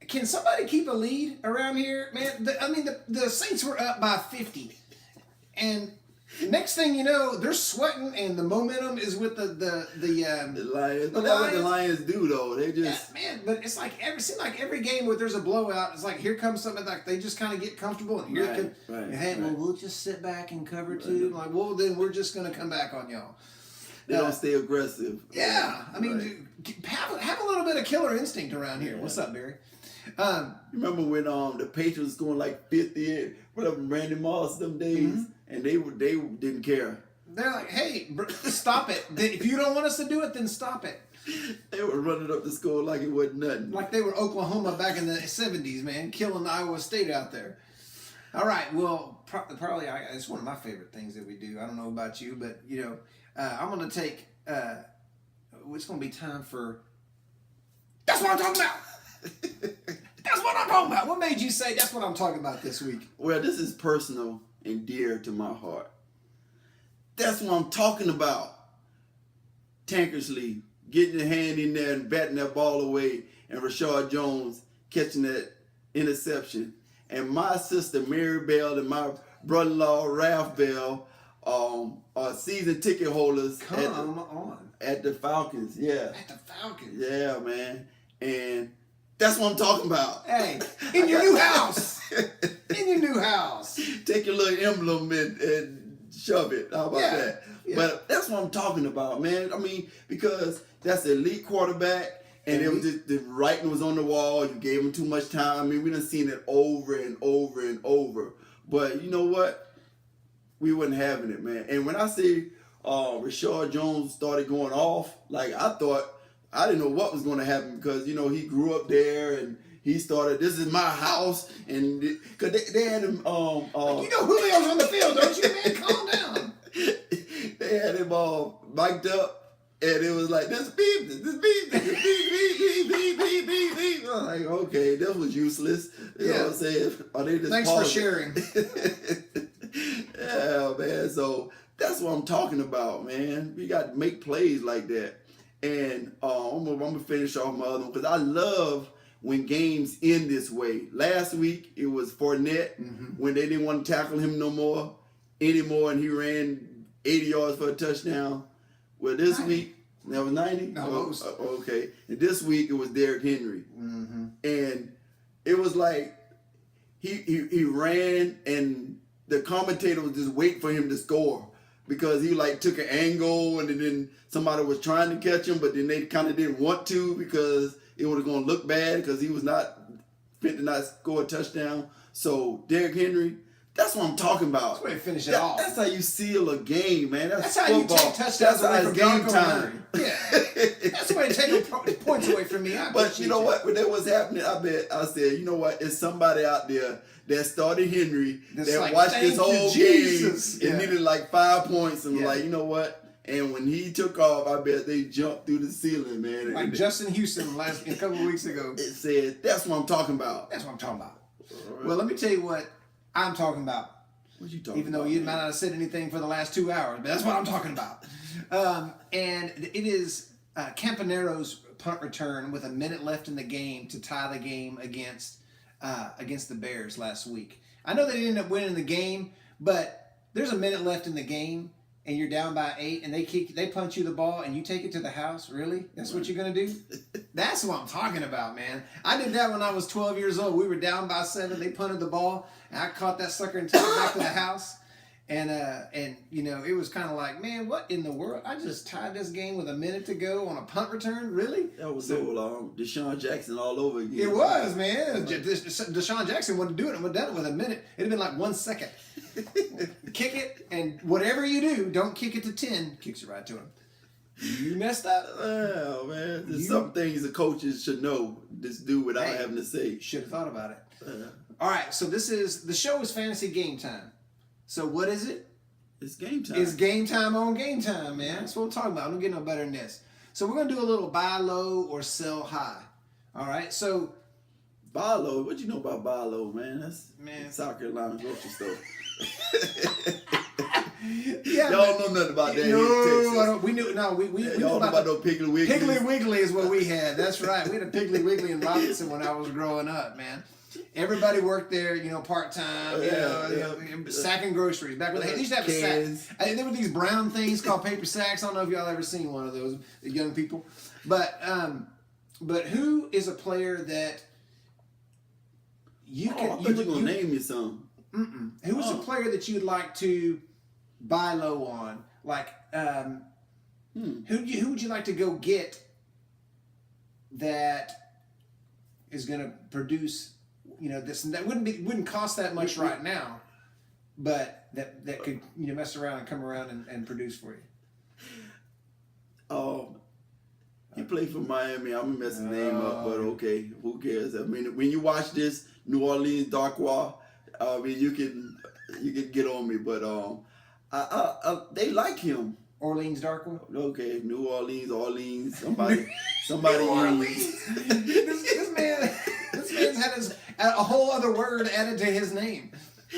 can somebody keep a lead around here? Man, the Saints were up by 50. And Next thing you know, they're sweating, and the momentum is with the
Lions.
The
But that's what the
Lions.
Lions do, though. They just
man. But it's like seems like every game where there's a blowout, it's like here comes something like they just kind of get comfortable, and here well, we'll just sit back and cover two. Like, well, then we're just gonna come back on y'all.
They don't stay aggressive.
Yeah, I mean, have a little bit of killer instinct around here. What's up, Barry?
Remember when the Patriots going like 50, whatever, Randy Moss them days, and they didn't care.
They're like, hey, stop it. If you don't want us to do it, then stop it.
They were running up the score like it wasn't nothing.
Like they were Oklahoma back in the 70s, man, killing Iowa State out there. All right, well, probably it's one of my favorite things that we do. I don't know about you, but, you know, I'm going to take, it's going to be time for, that's what I'm talking about. That's what I'm talking about. What made you say that's what I'm talking about this week?
Well, this is personal and dear to my heart. That's what I'm talking about. Tankersley getting your hand in there and batting that ball away, and Rashard Jones catching that interception. And my sister Mary Bell and my brother-in-law Ralph Bell are season ticket holders at the Falcons. Yeah.
At the Falcons.
Yeah, man. And that's what I'm talking about.
Hey, in your new house. In your new house.
Take your little emblem and shove it. How about that? Yeah. But that's what I'm talking about, man. I mean, because that's an elite quarterback, and it was just, the writing was on the wall. You gave him too much time. I mean, we done seen it over and over and over. But you know what? We wasn't having it, man. And when I say Rashard Jones started going off, like I didn't know what was going to happen because, you know, he grew up there and he started, this is my house. And because they had him.
You know Julio's on the field, don't you, man? Calm down.
They had him mic'd up and it was like, this beep. I'm like, okay, that was useless. You know what I'm saying? Are they just
Thanks for sharing.
Yeah, man. So that's what I'm talking about, man. We got to make plays like that. And I'm gonna finish off my other one because I love when games end this way. Last week it was Fournette when they didn't want to tackle him anymore, and he ran 80 yards for a touchdown. Well, this week that was 90.
No,
okay. And this week it was Derrick Henry, and it was like he ran, and the commentator was just waiting for him to score. Because he like took an angle and then somebody was trying to catch him, but then they kind of didn't want to because it was going to look bad because he was not fit to not score a touchdown. So Derrick Henry, that's what I'm talking about.
That's where you finish it off.
That's how you seal a game, man. That's
how
football.
You take touchdowns away from
game time.
Yeah, that's the way to take points away from me.
But you know what? When that was happening, I said, you know what? It's somebody out there that started Henry that like, watched this whole game and needed like 5 points and was like, you know what? And when he took off, I bet they jumped through the ceiling, man.
Like Justin Houston a couple of weeks ago.
It said, that's what I'm talking about.
That's what I'm talking about. Right. Well, let me tell you what I'm talking about.
What you talking
Even though
about,
you might not have said anything for the last 2 hours, but that's what I'm talking about. And it is Campanero's punt return with a minute left in the game to tie the game against the Bears last week. I know they ended up winning the game, but there's a minute left in the game, and you're down by 8, and they punch you the ball, and you take it to the house. Really? That's what you're gonna do? That's what I'm talking about, man. I did that when I was 12 years old. We were down by 7. They punted the ball, and I caught that sucker and took it back to the house. And you know, it was kind of like, man, what in the world? I just tied this game with a minute to go on a punt return? Really?
That was old Deshaun Jackson all over again.
It was, man. Deshaun Jackson wouldn't do it. I would have done it with a minute. It'd have been like 1 second. Kick it, and whatever you do, don't kick it to 10. Kicks it right to him. You messed up.
Oh, man. There's some things the coaches should know. Just do without having to say.
Should have thought about it. All right, so the show is Fantasy Game Time. So what is it?
It's game time.
It's game time on Game Time, man. That's what I'm talking about. I don't get no better than this. So we're going to do a little buy low or sell high. All right, so...
Buy low? What you know about buy low, man? That's South Carolina grocery store. Y'all know nothing about that.
No, we knew. No, we
y'all
knew
about no Piggly Wiggly.
Piggly Wiggly is what we had. That's right. We had a Piggly Wiggly in Robinson when I was growing up, man. Everybody worked there, part time, sacking groceries. Back when they used to have a sack. There were these brown things called paper sacks. I don't know if y'all ever seen one of those, the young people. But who is a player that you can?
I thought you were gonna name me some.
Who is a player that you'd like to buy low on? Like, who would you like to go get that is going to produce? This that wouldn't cost that much right now, but that could mess around and come around and produce for you.
Oh, he played for Miami. I'm gonna mess his name up, but okay, who cares? I mean, when you watch this New Orleans Darkwa, I mean, you can get on me, but they like him.
Orleans Darkwa.
Okay, New Orleans, somebody.
Orleans. This man's had a whole other word added to his name.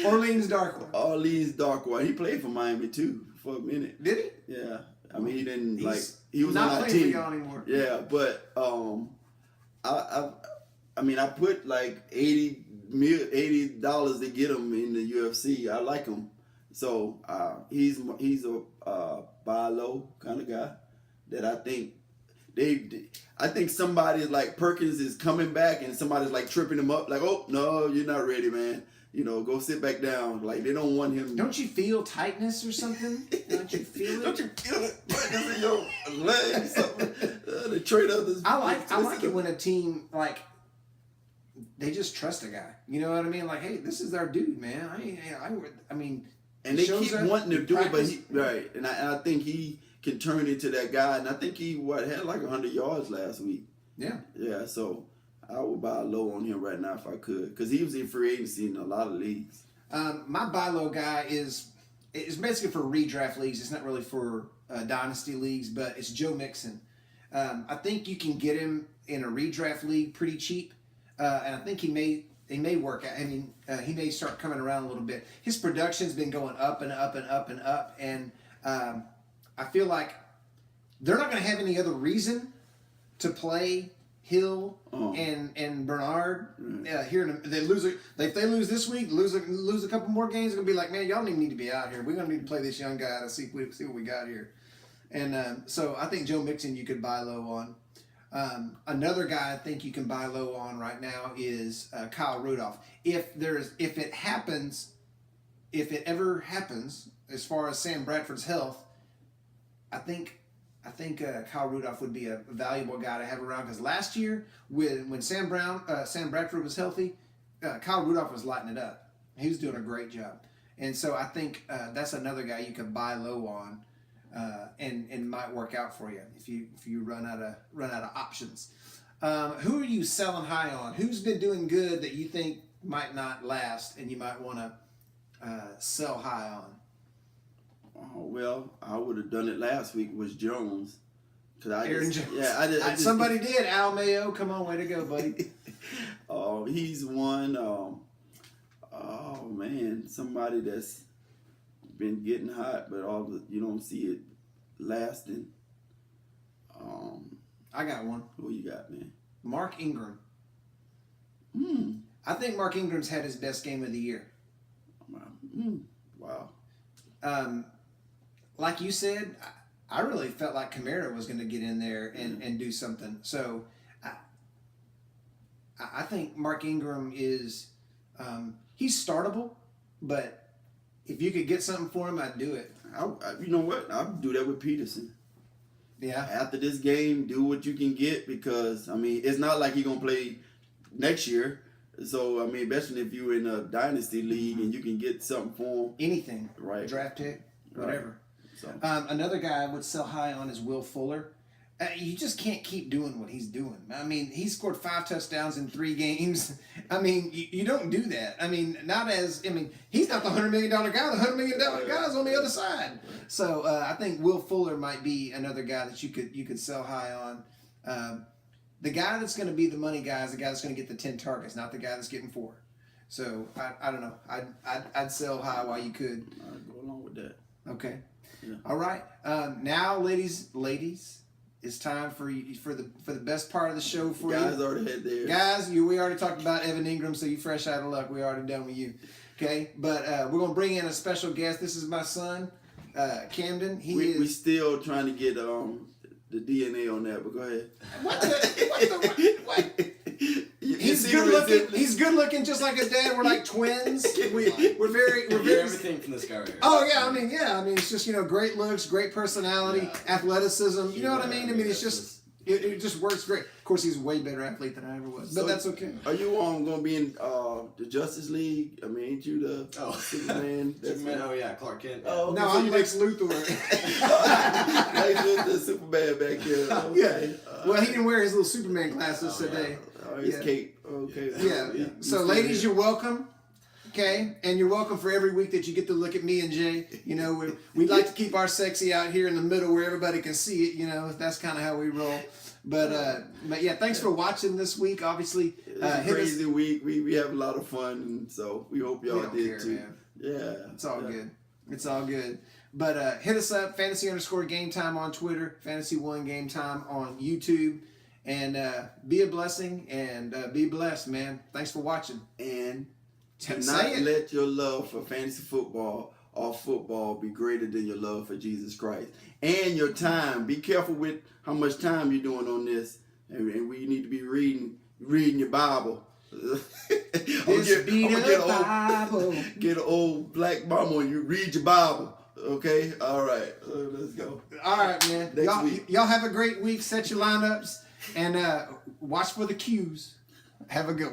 Orleans Darkwa.
Orleans Darkwa. He played for Miami too for a minute.
Did he?
Yeah. I mean, he didn't he was
not
on our
playing
team.
for y'all anymore.
Yeah, but I mean, I put like $80 to get him in the UFC. I like him, so he's a buy low kind of guy that I think I think somebody like Perkins is coming back and somebody's like tripping him up, like, oh no, you're not ready, man. Go sit back down. Like, they don't want him.
Don't you feel tightness or something? Don't you feel it?
Don't you feel it? Tightness in your legs? The trait of this.
I like it when a team, like, they just trust a guy. You know what I mean? Like, hey, this is our dude, man. I mean.
And they keep wanting to do it, but right. And I think he can turn into that guy. And I think he had like 100 yards last week.
Yeah.
Yeah. So I would buy low on him right now if I could, because he was in free agency in a lot of leagues.
My buy low guy is basically for redraft leagues. It's not really for dynasty leagues, but it's Joe Mixon. I think you can get him in a redraft league pretty cheap, and I think he may work out. I mean, he may start coming around a little bit. His production's been going up and up and up and up, and I feel like they're not going to have any other reason to play Hill and Bernard here. If they lose this week, lose a couple more games, it's gonna be like, man, y'all don't even need to be out here. We're gonna need to play this young guy to see what we got here. And so I think Joe Mixon you could buy low on. Another guy I think you can buy low on right now is Kyle Rudolph. If it ever happens, as far as Sam Bradford's health, I think Kyle Rudolph would be a valuable guy to have around, because last year when Sam Bradford was healthy, Kyle Rudolph was lighting it up. He was doing a great job, and so I think that's another guy you could buy low on, and might work out for you if you run out of options. Who are you selling high on? Who's been doing good that you think might not last, and you might want to sell high on?
Oh, well, I would have done it last week. Was Jones?
Aaron Jones.
Yeah, I just
somebody did. Al Mayo, come on, way to go, buddy.
He's one. Oh man, somebody that's been getting hot, but you don't see it lasting.
I got one.
Who you got, man?
Mark Ingram. I think Mark Ingram's had his best game of the year.
Wow.
Like you said, I really felt like Kamara was going to get in there and do something. So I think Mark Ingram is he's startable, but if you could get something for him, I'd do it.
You know what? I'd do that with Peterson.
Yeah.
After this game, do what you can get, because I mean, it's not like he's gonna play next year. So I mean, especially if you're in a dynasty league and you can get something for him.
Anything.
Right.
Draft pick, whatever.
Right. So.
Another guy I would sell high on is Will Fuller. You just can't keep doing what he's doing. I mean, he scored 5 touchdowns in 3 games. I mean, you don't do that. I mean, he's not the $100 million guy. The $100 million guy's on the other side. So I think Will Fuller might be another guy that you could sell high on. The guy that's going to be the money guy is the guy that's going to get the 10 targets, not the guy that's getting 4. So I don't know. I'd sell high while you could.
I'd go along with that.
Okay.
Yeah.
All right. Now, ladies it's time for the best part of the show for
Guys
you.
already had theirs.
Guys, we already talked about Evan Ingram, so you fresh out of luck. We already done with you. Okay, but we're gonna bring in a special guest. This is my son, Camden.
We still trying to get the DNA on that, but go ahead.
What? He's good looking. He's good looking, just like his dad. We're like twins. We're very.
Everything from this guy right here.
Oh yeah, I mean, it's just great looks, great personality, athleticism. You know what I mean? I mean, it's just it just works great. Of course, he's a way better athlete than I ever was, but that's okay.
Are you going to be in the Justice League? I mean, ain't you the Superman?
Superman? Oh yeah, Clark Kent.
Oh,
No, I'm Lex Luthor.
Lex Luthor, Superman back here. Okay.
Yeah. Well, he didn't wear his little Superman glasses today.
Oh, his cape. Okay.
Yeah. So, ladies, you're welcome. Okay, and you're welcome for every week that you get to look at me and Jay. You know, we like to keep our sexy out here in the middle where everybody can see it. You know, that's kind of how we roll. But yeah, thanks for watching this week. Obviously,
it's a crazy week. We have a lot of fun, and so we hope y'all did too.
Man.
Yeah,
it's all good. It's all good. But hit us up, fantasy_Gametime on Twitter, Fantasy1Gametime on YouTube. And be a blessing and be blessed, man. Thanks for watching.
And do not let your love for fantasy football or football be greater than your love for Jesus Christ. And your time. Be careful with how much time you're doing on this. And we need to be reading your Bible. Get an old black mama and you read your Bible. Okay? All right. Let's go.
All right, man. Y'all have a great week. Set your lineups. And watch for the cues. Have a good one.